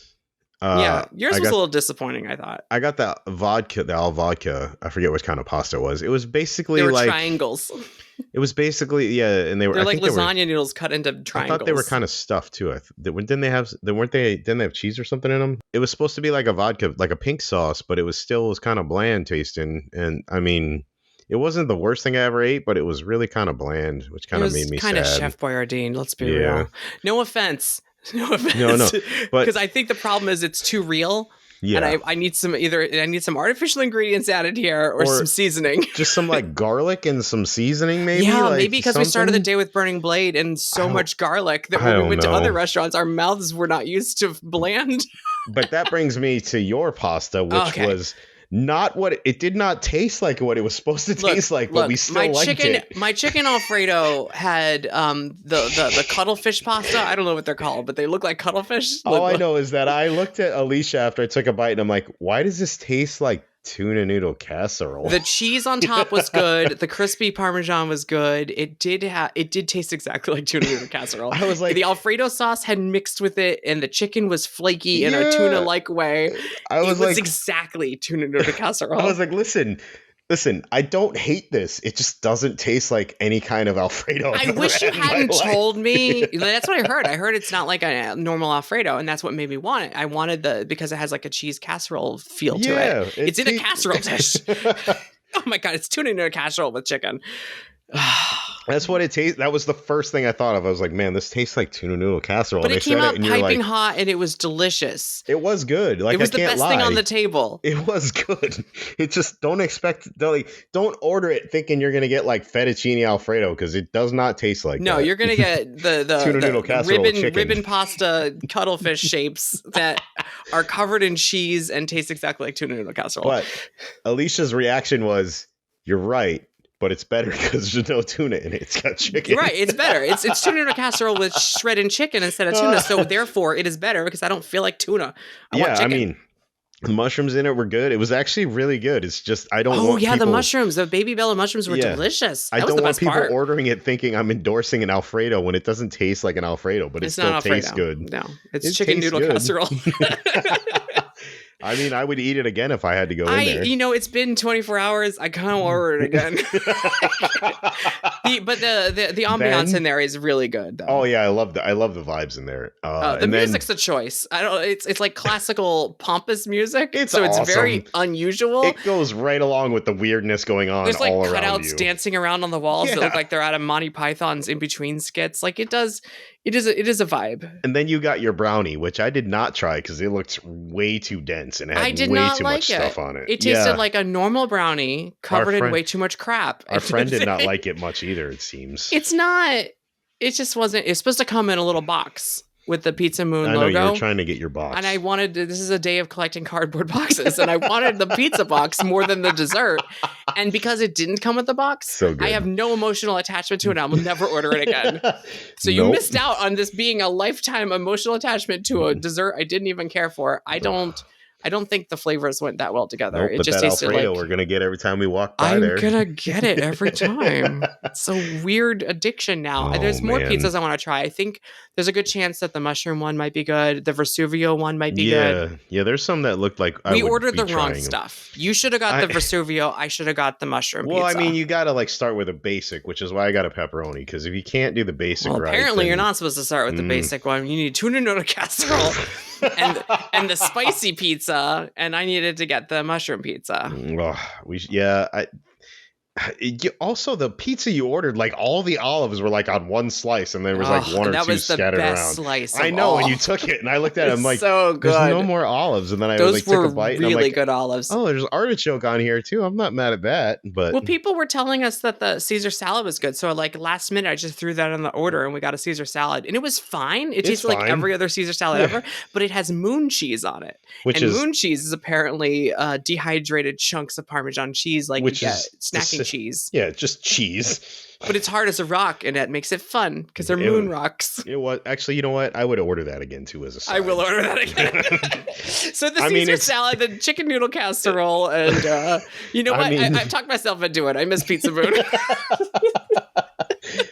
Yours was a little disappointing, I thought. I got the all vodka. I forget what kind of pasta it was. It was basically like triangles. It was basically and they're like lasagna noodles cut into triangles. I thought they were kind of stuffed too. Didn't they have cheese or something in them? It was supposed to be like a vodka, like a pink sauce, but it was kind of bland tasting. And I mean, it wasn't the worst thing I ever ate, but it was really kind of bland, which kind of made me sad. Kind of Chef Boyardee, let's be real. No offense. No, but because I think the problem is it's too real. Yeah, and I need some artificial ingredients added here or some seasoning. Just some like garlic and some seasoning, maybe. Yeah, like maybe because we started the day with Burning Blade and so much garlic that when we went to other restaurants, our mouths were not used to bland. But that brings me to your pasta, which was not what it did not taste like what it was supposed to taste like, but we still liked it. My chicken Alfredo had the cuttlefish pasta. I don't know what they're called, but they look like cuttlefish. All I know is that I looked at Alicia after I took a bite and I'm like, why does this taste like tuna noodle casserole? The cheese on top was good. The crispy Parmesan was good. It did taste exactly like tuna noodle casserole. I was like, the Alfredo sauce had mixed with it, and the chicken was flaky in a tuna-like way. It was exactly tuna noodle casserole. I was like, listen, I don't hate this. It just doesn't taste like any kind of Alfredo. I wish you hadn't told me. That's what I heard. I heard it's not like a normal Alfredo, and that's what made me want it. I wanted because it has like a cheese casserole feel to it. It's in a casserole dish. Oh my God, it's tuna noodle casserole with chicken. That's what it tastes. That was the first thing I thought of. I was like, man, this tastes like tuna noodle casserole. But And I it came said it, out and you're piping like, hot and it was delicious. it was good. Like, It was I the can't best lie. thing on the table. It was good. It just don't order it thinking you're gonna get like fettuccine Alfredo because it does not taste like No, that. you're gonna get Tuna noodle the casserole with chicken. ribbon pasta cuttlefish shapes that are covered in cheese and taste exactly like tuna noodle casserole. But Alicia's reaction was, "You're right, but it's better because there's no tuna in it. It's got chicken." Right, it's better. It's tuna noodle casserole with shredded chicken instead of tuna. So therefore, it is better because I don't feel like tuna. I want chicken. I mean, the mushrooms in it were good. It was actually really good. It's just I don't want. Oh yeah, people, the mushrooms, the baby Bella mushrooms were delicious. That I was don't the want best people part. ordering it thinking I'm endorsing an Alfredo when it doesn't taste like an Alfredo, but it still tastes good. No, it's It chicken tastes noodle good. casserole. I mean, I would eat it again if I had to go in there. You know, it's been 24 hours. I kind of order it again. But the ambiance in there is really good, though. Oh yeah, I love the vibes in there. The music's a choice. I don't. It's like classical pompous music. It's so awesome. It's very unusual. It goes right along with the weirdness going on. There's like all around cutouts you. dancing around on the walls that look like they're out of Monty Python's in between skits. Like it does. It is a vibe. And then you got your brownie, which I did not try because it looked way too dense and it had way too much stuff on it. It tasted like a normal brownie covered in way too much crap. Our friend did not like it much either, it seems. It's not. It just wasn't. It's supposed to come in a little box with the Pizza Moon I know logo. you were trying to get your box. And I wanted to, this is a day of collecting cardboard boxes, and I wanted the pizza box more than the dessert. And because it didn't come with the box, I have no emotional attachment to it. I will never order it again. So you missed out on this being a lifetime emotional attachment to a dessert I didn't even care for. I don't think the flavors went that well together. Nope, it but just that tasted Alfredo like we're gonna get every time we walk by there. I'm gonna get it every time. It's a weird addiction now. There's more pizzas I want to try. I think there's a good chance that the mushroom one might be good. The Vesuvio one might be good. Yeah, there's some that looked like we ordered the wrong stuff. You should have got the Vesuvio. I should have got the mushroom pizza. Well, I mean, you gotta like start with a basic, which is why I got a pepperoni. Because if you can't do the basic right, apparently you're not supposed to start with the basic one. You need tuna noodle casserole and the spicy pizza, and I needed to get the mushroom pizza. Also, the pizza you ordered, like all the olives were like on one slice, and there was like one or two scattered around. Slice I know, and you took it, and I looked at it, I'm like, so good. There's no more olives, and then I took a bite, and I'm like, good olives. Oh, there's artichoke on here too. I'm not mad at that, but well, people were telling us that the Caesar salad was good, so like last minute, I just threw that on the order, and we got a Caesar salad, and it was fine. It tasted like every other Caesar salad ever, but it has moon cheese on it, moon cheese is apparently dehydrated chunks of Parmesan cheese, like snacking cheese. Yeah, just cheese. But it's hard as a rock, and that makes it fun because they're moon rocks. It was actually, you know what? I would order that again too as a side. I will order that again. So the Caesar salad, the chicken noodle casserole, and you know what? I've talked myself into it. I miss Pizza Moon.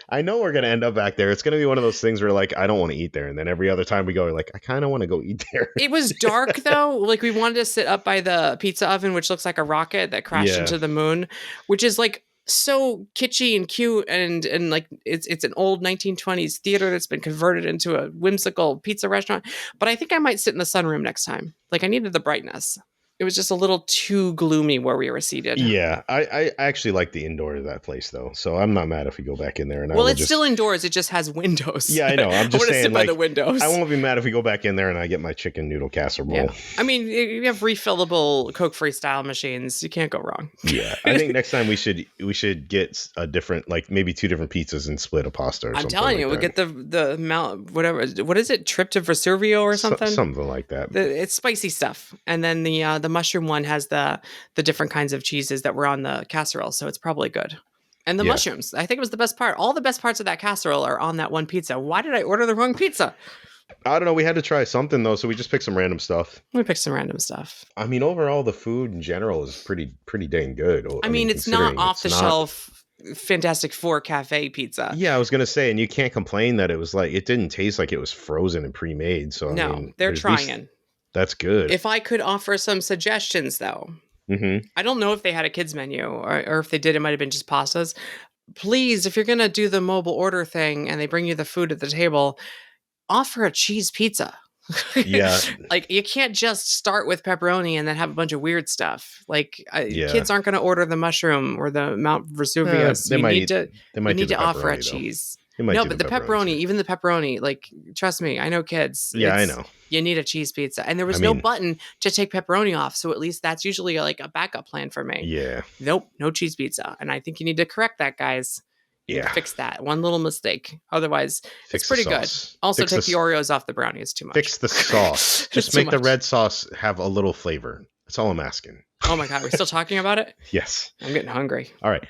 I know we're gonna end up back there. It's gonna be one of those things where like I don't want to eat there, and then every other time we go, we're like I kind of want to go eat there. It was dark though. Like we wanted to sit up by the pizza oven, which looks like a rocket that crashed into the moon, which is like so kitschy and cute, and like it's an old 1920s theater that's been converted into a whimsical pizza restaurant. But I think I might sit in the sunroom next time. Like I needed the brightness. It was just a little too gloomy where we were seated. Yeah, I actually like the indoor of that place though, so I'm not mad if we go back in there. And it's still indoors. It just has windows. Yeah, I know. I'm just saying, sit by the windows. I won't be mad if we go back in there and I get my chicken noodle casserole. Yeah. I mean, you have refillable Coke freestyle machines. You can't go wrong. Yeah, I think next time we should get a different, like maybe two different pizzas and split a pasta. I'm telling you, we'll get the amount, whatever. What is it? Trip to Vesuvio or something? Something like that. It's spicy stuff, and then the mushroom one has the different kinds of cheeses that were on the casserole, so it's probably good. And the mushrooms, I think it was the best part. All the best parts of that casserole are on that one pizza. Why did I order the wrong pizza? I don't know. We had to try something though, so we just picked some random stuff. We picked some random stuff. I mean, overall, the food in general is pretty dang good. I mean, it's not off the shelf Fantastic Four cafe pizza. Yeah, I was gonna say, and you can't complain that it was like it didn't taste like it was frozen and pre-made. So no, I mean, they're trying. That's good. If I could offer some suggestions, though, I don't know if they had a kids menu or if they did, it might have been just pastas. Please, if you're going to do the mobile order thing and they bring you the food at the table, offer a cheese pizza. Yeah, Like you can't just start with pepperoni and then have a bunch of weird stuff. Like yeah. kids aren't going to order the mushroom or the Mount Vesuvius. They might eat. They You might do need the to offer a pepperoni though. cheese. They might No, do the but the pepperoni pepperoni, too. even the pepperoni, like trust me, I know kids. Yeah, I know. You need a cheese pizza, and there I was no mean, button to take pepperoni off, so at least that's usually like a backup plan for me. yeah, Nope, no cheese pizza, and I think you need to correct that, guys. You need to yeah. fix that one little mistake. Otherwise, it's Fix the pretty good. sauce. Also, take the Oreos off the brownie. It's too much. Fix the sauce. It's Just too make the much. red sauce have a little flavor. That's all I'm asking. Oh my god, we're still talking about it? Yes. I'm getting hungry. All right.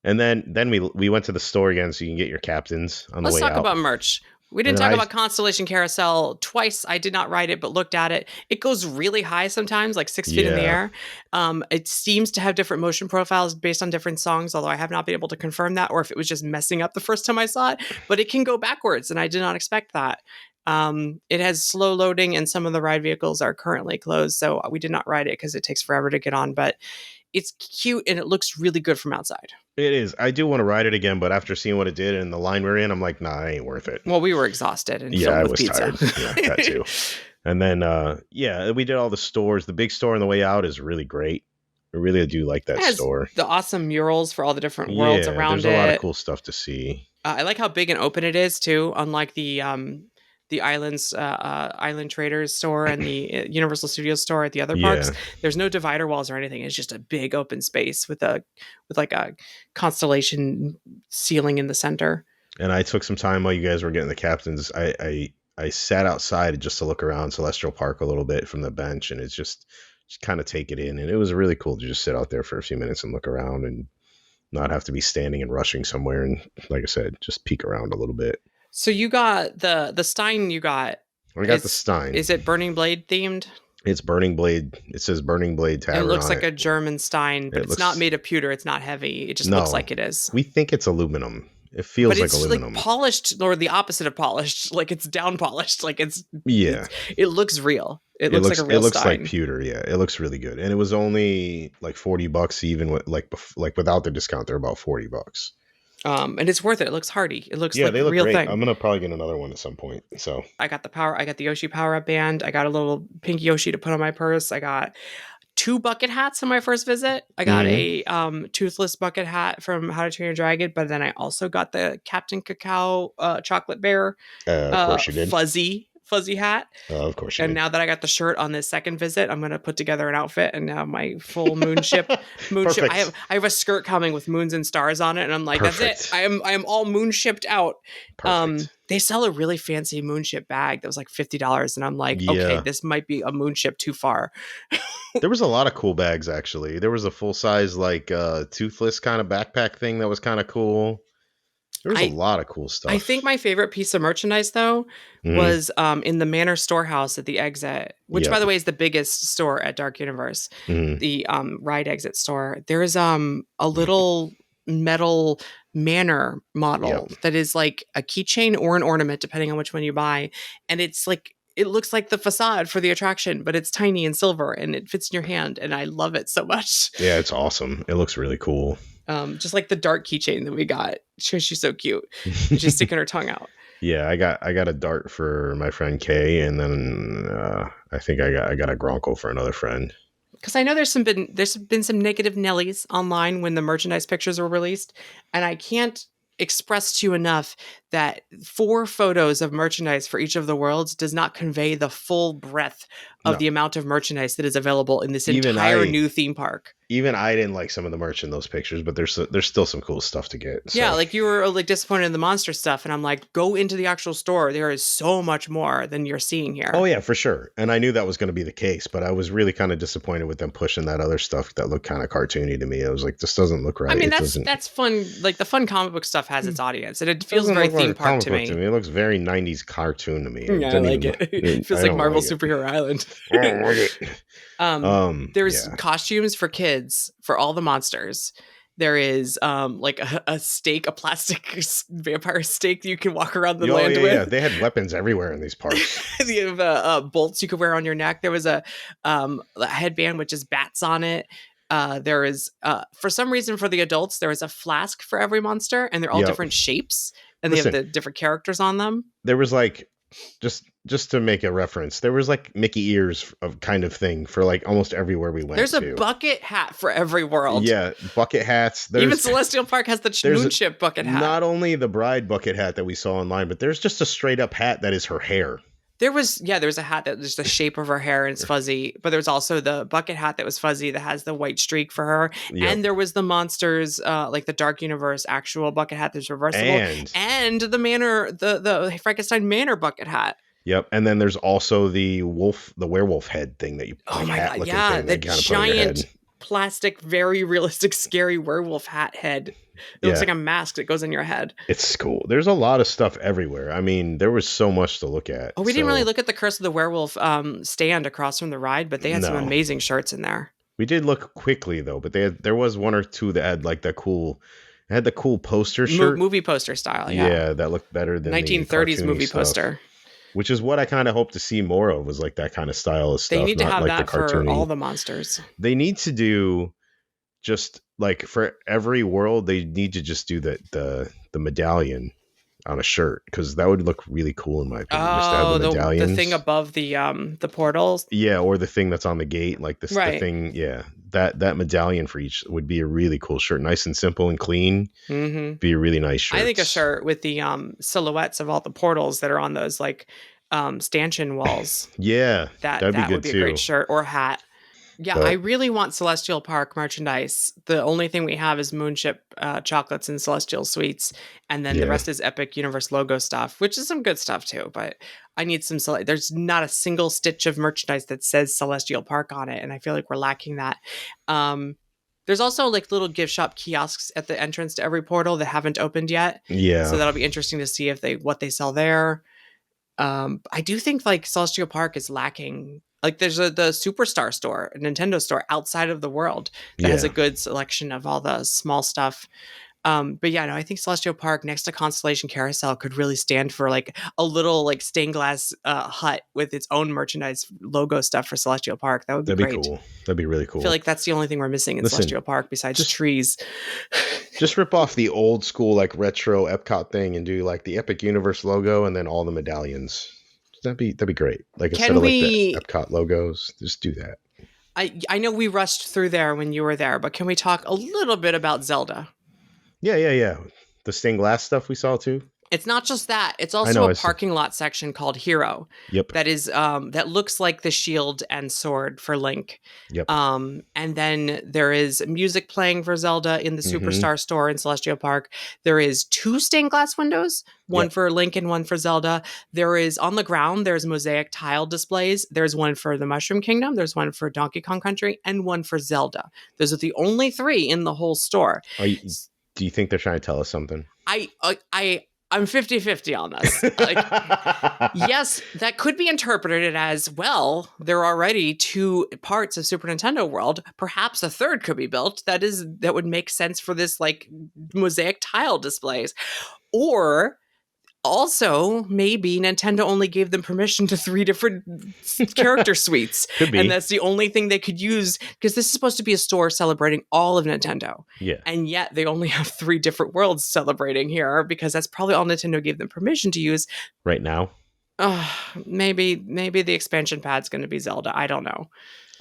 And then we went to the store again so you can get your captains on the Let's way talk out. about merch. We And didn't then talk about Constellation Carousel twice. I did not ride it, but looked at it. It goes really high sometimes, like 6 feet in the Yeah. air. It seems to have different motion profiles based on different songs, although I have not been able to confirm that or if it was just messing up the first time I saw it. But it can go backwards, and I did not expect that. It has slow loading, and some of the ride vehicles are currently closed, so we did not ride it because it takes forever to get on. But it's cute, and it looks really good from outside. It is. I do want to ride it again, but after seeing what it did and the line we're in, I'm like, nah, it ain't worth it. Well, we were exhausted and Yeah, filled I with was pizza. tired. Yeah, that too. And then, yeah, we did all the stores. The big store on the way out is really great. I really do like that It has store. the awesome murals for all the different worlds Yeah, around there's a lot of it. cool stuff to see. I like how big and open it is too, unlike the Island Traders store and the Universal Studios store at the other parks. Yeah. There's no divider walls or anything. It's just a big open space with like a constellation ceiling in the center. And I took some time while you guys were getting the captains. I sat outside just to look around Celestial Park a little bit from the bench, and it's just kind of take it in. And it was really cool to just sit out there for a few minutes and look around and not have to be standing and rushing somewhere. And like I said, just peek around a little bit. So you got the Stein you got. I got the Stein. Is it Burning Blade themed? It's Burning Blade. It says Burning Blade Tavern. It looks on like a German Stein, but it's not made of pewter. It's not heavy. It just looks like it is. We think it's aluminum. It feels like aluminum. Like polished, or the opposite of polished. Like it's down polished. Like it looks real. It looks like a real Stein. It looks like pewter. Yeah, it looks really good. And it was only like $40, even with like without the discount. They're about $40. And it's worth it. It looks hardy. It looks like they look real great. thing. I'm gonna probably get another one at some point. So I got the Yoshi Power Up Band. I got a little pink Yoshi to put on my purse. I got 2 bucket hats on my first visit. I got a toothless bucket hat from How to Train Your Dragon, but then I also got the Captain Cacao chocolate bear of course you did. fuzzy hat. Of course you did. And now that I got the shirt on this second visit, I'm going to put together an outfit and have my full moonship. I have a skirt coming with moons and stars on it, and I'm like, Perfect. That's it. I am all moonshipped out. Perfect. They sell a really fancy moonship bag that was like $50, and I'm like, okay, this might be a moonship too far. There was a lot of cool bags, actually. There was a full size like toothless kind of backpack thing that was kind of cool. There was a lot of cool stuff. I think my favorite piece of merchandise, though, was in the Manor Storehouse at the exit, which, by the way, is the biggest store at Dark Universe, the ride exit store. There's a little metal manor model that is like a keychain or an ornament, depending on which one you buy. And it's like, it looks like the facade for the attraction, but it's tiny and silver and it fits in your hand. And I love it so much. Yeah, it's awesome. It looks really cool. Just like the dart keychain that we got. She's so cute. She's sticking her tongue out. Yeah, I got a dart for my friend Kay, and then I think I got a Gronko for another friend. Because I know there's been some negative Nellies online when the merchandise pictures were released, and I can't express to you enough that 4 photos of merchandise for each of the worlds does not convey the full breadth of the amount of merchandise that is available in this entire new theme park. Even I didn't like some of the merch in those pictures, but there's still some cool stuff to get. So. Yeah, like you were like disappointed in the monster stuff, and I'm like, go into the actual store. There is so much more than you're seeing here. Oh yeah, for sure. And I knew that was going to be the case, but I was really kind of disappointed with them pushing that other stuff that looked kind of cartoony to me. I was like, this doesn't look right. I mean, that's fun. Like the fun comic book stuff has its audience, and it feels very theme park to me. It looks very 90s cartoon to me. Yeah, I like it. It feels like Marvel Superhero Island. I don't like it. There's costumes for kids for all the monsters. There is like a stake, a plastic vampire stake that you can walk around the land with. Yeah, they had weapons everywhere in these parks. You have bolts you could wear on your neck. There was a headband with just bats on it. There is, for some reason, for the adults, there is a flask for every monster, and they're all different shapes, and they have the different characters on them. There was like Just to make a reference, there was like Mickey ears of kind of thing for like almost everywhere we went There's a to. bucket hat for every world. Yeah, bucket hats. Even Celestial Park has the There's moonship bucket hat. not only the bride bucket hat that we saw online, but there's just a straight up hat that is her hair. There was a hat that was the shape of her hair and it's fuzzy, but there was also the bucket hat that was fuzzy that has the white streak for her. Yep. And there was the monsters, like the Dark Universe actual bucket hat that's reversible, and the Frankenstein Manor bucket hat. Yep, and then there's also the werewolf head thing that you. Oh my god! Yeah, the giant plastic, very realistic, scary werewolf hat head. It looks like a mask that goes in your head. It's cool. There's a lot of stuff everywhere. I mean, there was so much to look at. Oh, we didn't really look at the Curse of the Werewolf stand across from the ride, but they had some amazing shirts in there. We did look quickly though, but there was one or two that had like the cool poster shirt, movie poster style. Yeah, that looked better than 1930s movie poster. Which is what I kind of hope to see more of, was like that kind of style of stuff. They need to have that for all the monsters. They need to do just like for every world, they need to just do the medallion on a shirt, because that would look really cool in my opinion. Just to have the medallions. The thing above the portals. Yeah, or the thing that's on the gate, like this the thing. Yeah, that medallion for each would be a really cool shirt, nice and simple and clean. Mm-hmm. Be a really nice shirt. I think a shirt with the silhouettes of all the portals that are on those like stanchion walls. Yeah, that would be a great shirt or hat. Yeah, I really want Celestial Park merchandise. The only thing we have is Moonship chocolates and Celestial Sweets. And then the rest is Epic Universe logo stuff, which is some good stuff too. But I need some... There's not a single stitch of merchandise that says Celestial Park on it. And I feel like we're lacking that. There's also like little gift shop kiosks at the entrance to every portal that haven't opened yet. Yeah. So that'll be interesting to see what they sell there. I do think like Celestial Park is lacking... Like there's the Superstar store, a Nintendo store outside of the world that has a good selection of all the small stuff. But yeah, no, I think Celestial Park next to Constellation Carousel could really stand for like a little like stained glass hut with its own merchandise logo stuff for Celestial Park. That would be great. Cool. That'd be really cool. I feel like that's the only thing we're missing in Celestial Park besides trees. Just rip off the old school like retro Epcot thing and do like the Epic Universe logo and then all the medallions. That'd be great. Like instead of like the Epcot logos, just do that. I know we rushed through there when you were there, but can we talk a little bit about Zelda? Yeah. The stained glass stuff we saw too. It's not just that. It's also a parking lot section called Hero. Yep. That is that looks like the shield and sword for Link. Yep. And then there is music playing for Zelda in the Superstar store in Celestial Park. There is 2 stained glass windows, one for Link and one for Zelda. There is on the ground, there's mosaic tile displays. There's one for the Mushroom Kingdom, there's one for Donkey Kong Country, and one for Zelda. Those are the only 3 in the whole store. Do you think they're trying to tell us something? I'm 50-50 on this. Like, yes, that could be interpreted as, well, there are already 2 parts of Super Nintendo World. Perhaps a third could be built. That would make sense for this like mosaic tile displays. Or also, maybe Nintendo only gave them permission to 3 different character suites. Could be. And that's the only thing they could use, because this is supposed to be a store celebrating all of Nintendo. Yeah. And yet they only have 3 different worlds celebrating here, because that's probably all Nintendo gave them permission to use. Right now? Maybe the expansion pad's going to be Zelda. I don't know.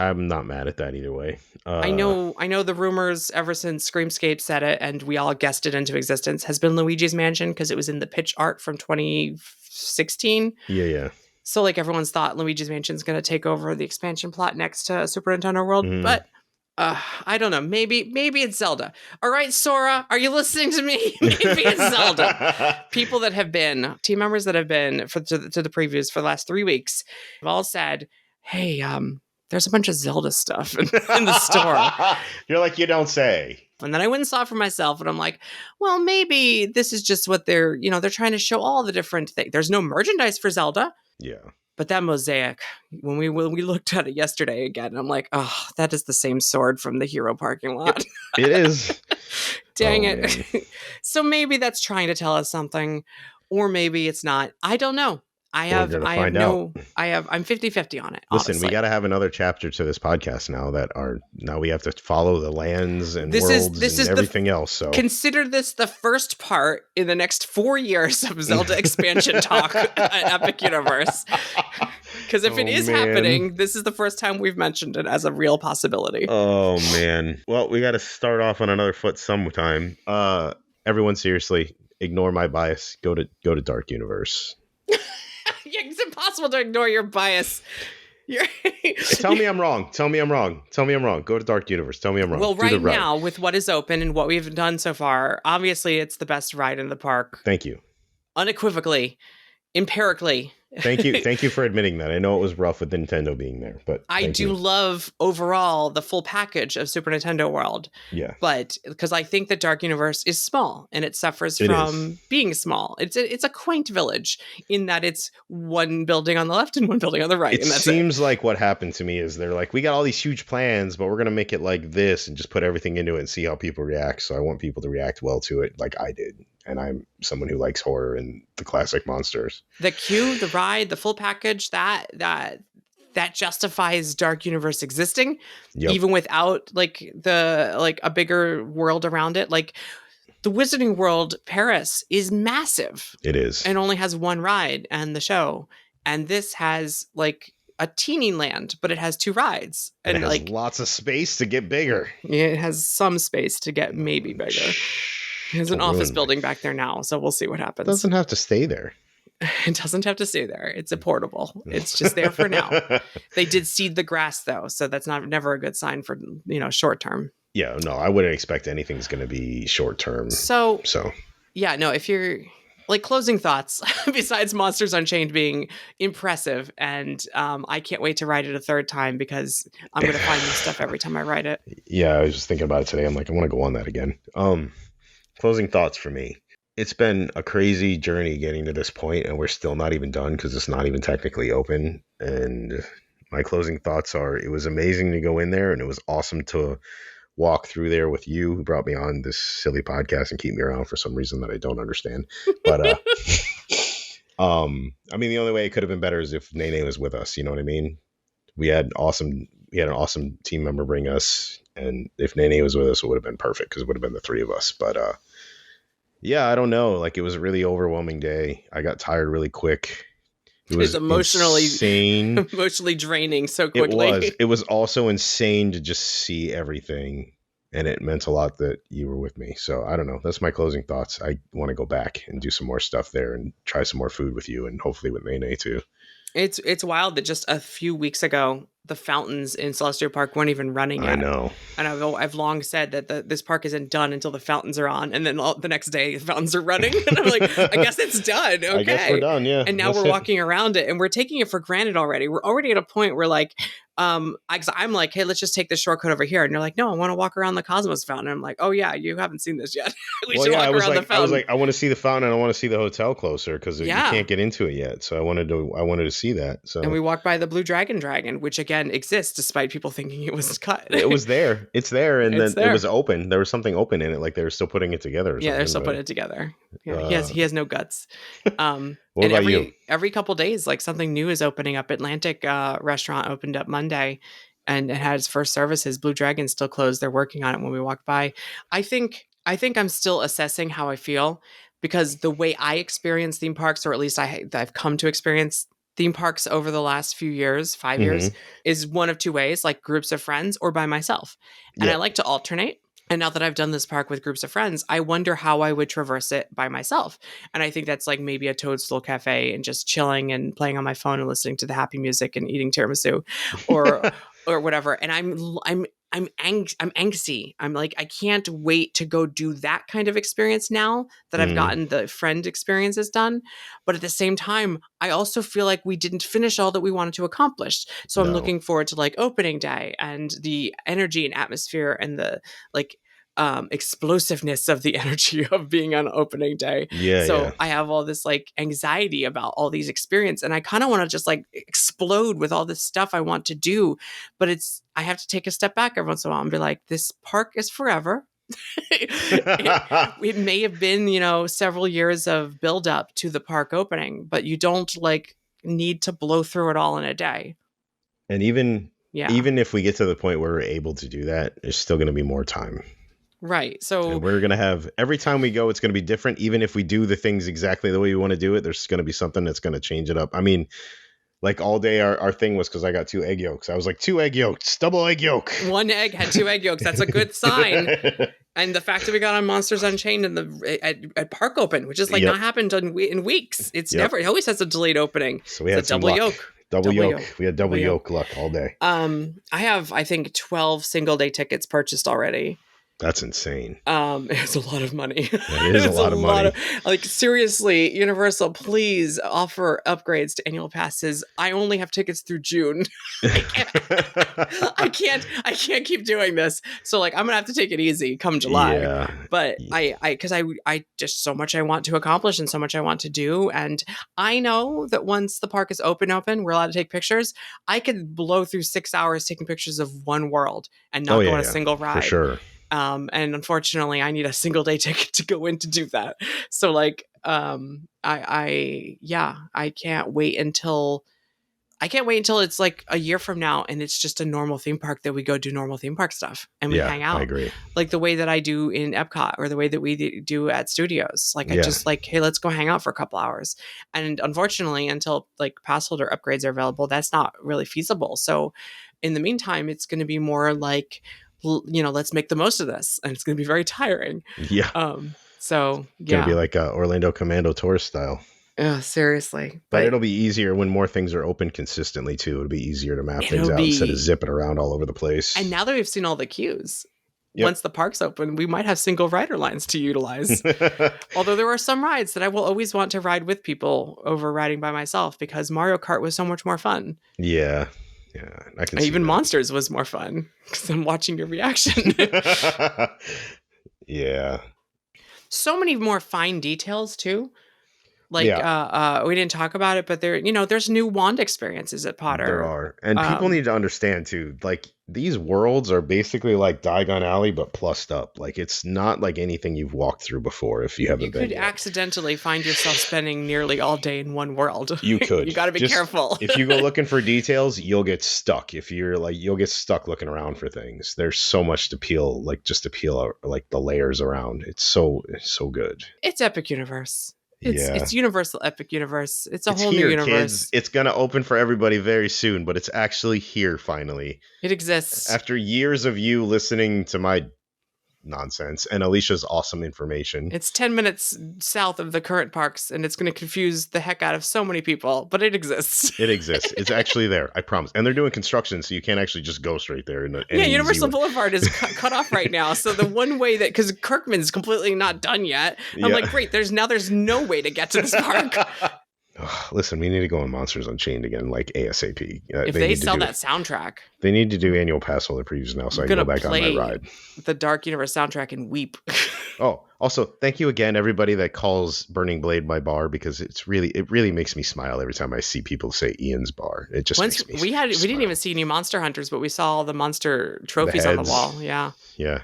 I'm not mad at that either way. I know the rumors ever since Screamscape said it and we all guessed it into existence has been Luigi's Mansion, because it was in the pitch art from 2016. Yeah. So like everyone's thought Luigi's Mansion is going to take over the expansion plot next to Super Nintendo World. But I don't know. Maybe it's Zelda. All right, Sora, are you listening to me? Maybe it's Zelda. People that have been, team members that have been to the previews for the last 3 weeks have all said, hey, there's a bunch of Zelda stuff in the store. You're like, you don't say. And then I went and saw it for myself, and I'm like, well, maybe this is just what they're trying to show all the different things. There's no merchandise for Zelda. Yeah. But that mosaic, when we looked at it yesterday again, I'm like, oh, that is the same sword from the Hero parking lot. It is. Dang it. So maybe that's trying to tell us something, or maybe it's not. I don't know. We're gonna I have find out. no, I'm 50-50 on it, Listen, we honestly. got to have another chapter to this podcast now that are now we have to follow the lands and worlds This and is the, everything else. So consider this the first part in the next 4 years of Zelda expansion talk at Epic Universe. Because if it oh is man. happening, this is the first time we've mentioned it as a real possibility. Oh man. Well, we got to start off on another foot sometime. Everyone seriously, ignore my bias. Go to Dark Universe. It's impossible to ignore your bias. Tell me I'm wrong. Tell me I'm wrong. Tell me I'm wrong. Go to Dark Universe. Tell me I'm wrong. Well, Do the right ride. now, with what is open and what we've done so far, obviously it's the best ride in the park. Thank you. Unequivocally, empirically. Thank you. Thank you for admitting that. I know it was rough with Nintendo being there, but I thank do you. love overall the full package of Super Nintendo World. Yeah. But because I think that Dark Universe is small and it suffers It is. from being small. It's a quaint village in that it's one building on the left and one building on the right, It and that's it. seems like what happened to me is they're like, we got all these huge plans, but we're gonna make it like this and just put everything into it and see how people react. So I want people to react well to it, like I did. And I'm someone who likes horror and the classic monsters. The queue, the ride, the full package, that justifies Dark Universe existing, Yep. even without like a bigger world around it. Like the Wizarding World Paris is massive. It is. And only has one ride and the show. And this has like a teeny land, but it has 2 rides. And it has like lots of space to get bigger. it has some space to get maybe bigger. There's an office building back there now, so we'll see what happens. It doesn't have to stay there. It doesn't have to stay there. It's a portable. It's just there for now. They did seed the grass though, so that's never a good sign for, short term. Yeah, no, I wouldn't expect anything's going to be short term. So So yeah, no, if you're like closing thoughts, besides Monsters Unchained being impressive, and I can't wait to ride it a third time because I'm going to find new stuff every time I ride it. Yeah, I was just thinking about it today. I'm like, I want to go on that again. Closing thoughts for me. It's been a crazy journey getting to this point, and we're still not even done because it's not even technically open. And my closing thoughts are, it was amazing to go in there, and it was awesome to walk through there with you, who brought me on this silly podcast and keep me around for some reason that I don't understand. But I mean, the only way it could have been better is if Nene was with us. You know what I mean? We had an awesome team member bring us, and if Nene was with us, it would have been perfect because it would have been the 3 of us. But yeah, I don't know. Like, it was a really overwhelming day. I got tired really quick. It was emotionally insane. emotionally draining so quickly. It was also insane to just see everything, and it meant a lot that you were with me. So I don't know. That's my closing thoughts. I want to go back and do some more stuff there and try some more food with you, and hopefully with Nene too. It's wild that just a few weeks ago the fountains in Celestial Park weren't even running yet. I know. And I've long said that this park isn't done until the fountains are on, and then the next day the fountains are running. And I'm like, I guess it's done. Okay. I guess we're done, yeah. And now we're walking around it, and we're taking it for granted already. We're already at a point where like, I'm like, hey, let's just take this shortcut over here. And you're like, no, I want to walk around the Cosmos Fountain. And I'm like, oh yeah, you haven't seen this yet. We should walk around the fountain. I was like, I want to see the fountain, and I want to see the hotel closer because you can't get into it yet. So I wanted to see that. So and we walked by the Blue Dragon, which again exists despite people thinking it was cut. It was there. It's there, and then it was open. There was something open in it, like they were still putting it together. Yeah, they're still putting it together. Yeah, he has no guts. What about you? Every couple days, like something new is opening up. Atlantic restaurant opened up Monday, and it had its first services. Blue Dragon's still closed. They're working on it when we walked by. I think I'm still assessing how I feel because the way I experience theme parks, or at least I've come to experience theme parks over the last few years, 5 years, is one of 2 ways, like groups of friends or by myself. And I like to alternate. And now that I've done this park with groups of friends, I wonder how I would traverse it by myself. And I think that's like maybe a Toadstool Cafe and just chilling and playing on my phone and listening to the happy music and eating tiramisu or whatever. And I'm angsty. I'm like, I can't wait to go do that kind of experience now that I've gotten the friend experiences done. But at the same time, I also feel like we didn't finish all that we wanted to accomplish. So I'm looking forward to like opening day and the energy and atmosphere and the like explosiveness of the energy of being on opening day. So I have all this like anxiety about all these experiences, and I kind of want to just like explode with all this stuff I want to do, but I have to take a step back every once in a while and be like, this park is forever. It may have been, several years of build up to the park opening, but you don't like need to blow through it all in a day. And even Yeah. if we get to the point where we're able to do that, there's still going to be more time. Right. So And we're going to have, every time we go, it's going to be different. Even if we do the things exactly the way we want to do it, there's going to be something that's going to change it up. I mean, like all day, our thing was because I got 2 egg yolks. I was like, 2 egg yolks, double egg yolk. One egg had 2 egg yolks. That's a good sign. And the fact that we got on Monsters Unchained at Park Open, which is like not happened in weeks. It's never. It always has a delayed opening. So we had some double luck. yolk. Double yolk. We had double yolk luck all day. I have, I think, 12 single day tickets purchased already. That's insane. It's a lot of money. It is a lot of money. Like, seriously, Universal, please offer upgrades to annual passes. I only have tickets through June. I can't keep doing this. So like, I'm gonna have to take it easy come July. Yeah. But because I just so much I want to accomplish and so much I want to do. And I know that once the park is open, we're allowed to take pictures. I could blow through 6 hours taking pictures of one world and not go on a single ride. For sure. And unfortunately I need a single day ticket to go in to do that. So like, I can't wait until it's like a year from now and it's just a normal theme park that we go do normal theme park stuff and we hang out. I agree. Like the way that I do in Epcot or the way that we do at studios. Like I just like, hey, let's go hang out for a couple hours. And unfortunately, until like pass holder upgrades are available, that's not really feasible. So in the meantime, it's going to be more like, let's make the most of this, and it's going to be very tiring. Yeah. So it's going to be like Orlando Commando tour style. Yeah, seriously. But it'll be easier when more things are open consistently too. It'll be easier to map things out instead of zipping around all over the place. And now that we've seen all the queues, once the park's open, we might have single rider lines to utilize. Although there are some rides that I will always want to ride with people over riding by myself because Mario Kart was so much more fun. Yeah. Yeah, I can even Monsters was more fun because I'm watching your reaction. Yeah. So many more fine details too. Like we didn't talk about it, but there's new wand experiences at Potter. There are. And people need to understand too, like these worlds are basically like Diagon Alley, but plussed up. Like it's not like anything you've walked through before if you haven't been. You could accidentally find yourself spending nearly all day in one world. You could. You got to be careful. If you go looking for details, you'll get stuck. You'll get stuck looking around for things. There's so much to peel, like like the layers around. It's so good. It's Epic Universe. It's Universal Epic Universe. It's whole new universe. Kids. It's going to open for everybody very soon, but it's actually here finally. It exists. After years of you listening to my nonsense and Alicia's awesome information. It's 10 minutes south of the current parks, and it's going to confuse the heck out of so many people, but it exists. It exists. It's actually there. I promise. And they're doing construction, so you can't actually just go straight there. Universal Boulevard is cut off right now. So the one way that, because Kirkman's completely not done yet, I'm like, great, there's no way to get to this park. Listen, we need to go on Monsters Unchained again, like ASAP. If they sell that soundtrack. They need to do annual pass holder previews now so I can go back on my ride. The Dark Universe soundtrack and weep. Oh, also, thank you again, everybody that calls Burning Blade my bar, because it really makes me smile every time I see people say Ian's bar. It just makes me smile. We didn't even see any Monster Hunters, but we saw all the monster trophies on the wall. Yeah. Yeah.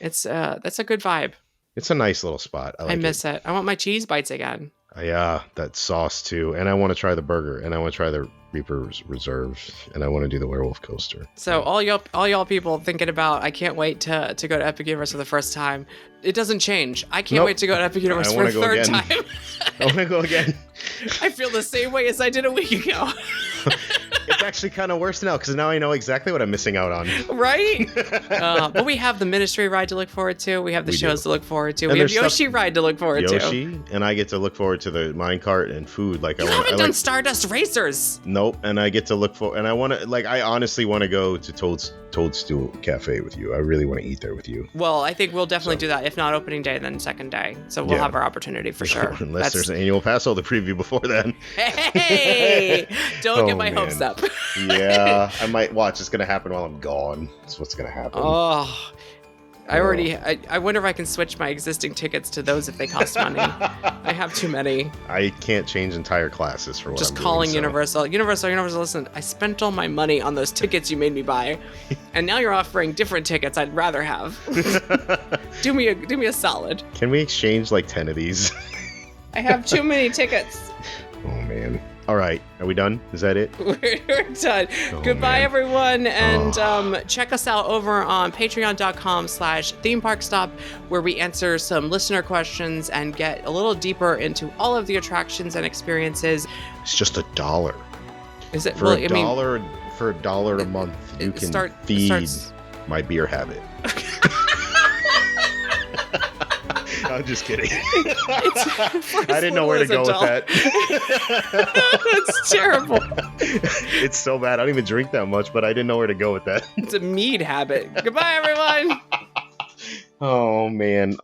It's that's a good vibe. It's a nice little spot. I miss it. I want my cheese bites again. Yeah, that sauce too. And I want to try the burger, and I want to try the Reaper's Reserve, and I want to do the Werewolf Coaster. So all y'all people thinking about, I can't wait to go to Epic Universe for the first time. It doesn't change. I can't wait to go to Epic Universe for the third time. I want to go again. I feel the same way as I did a week ago. It's actually kind of worse now because now I know exactly what I'm missing out on. Right? But we have the Ministry ride to look forward to. We have the shows to look forward to. We have Yoshi ride to look forward to. Yoshi, and I get to look forward to the minecart and food. Like you haven't done Stardust Racers. Nope, and I get to look for, and I want to, I honestly want to go to Toadstool Cafe with you. I really want to eat there with you. Well, I think we'll definitely do that. If not opening day, then second day. So we'll have our opportunity for sure. Unless there's an annual pass holder preview before then. Hey, don't get my hopes up. Yeah, I might watch. It's gonna happen while I'm gone. That's what's gonna happen. I wonder if I can switch my existing tickets to those if they cost money. I have too many. I can't change entire classes for what Just I'm calling doing, Universal. Universal, listen, I spent all my money on those tickets you made me buy, and now you're offering different tickets I'd rather have. do me a solid. Can we exchange like 10 of these? I have too many tickets. Oh, man. All right. Are we done? Is that it? We're done. Oh, Goodbye, man. everyone. And check us out over on patreon.com/themeparkstop, where we answer some listener questions and get a little deeper into all of the attractions and experiences. It's just $1. Is it? For Well, for $1 a month, you can feed my beer habit. I'm just kidding. I didn't know where to go with that. That's terrible. It's so bad. I don't even drink that much, but I didn't know where to go with that. It's a mead habit. Goodbye, everyone. Oh, man.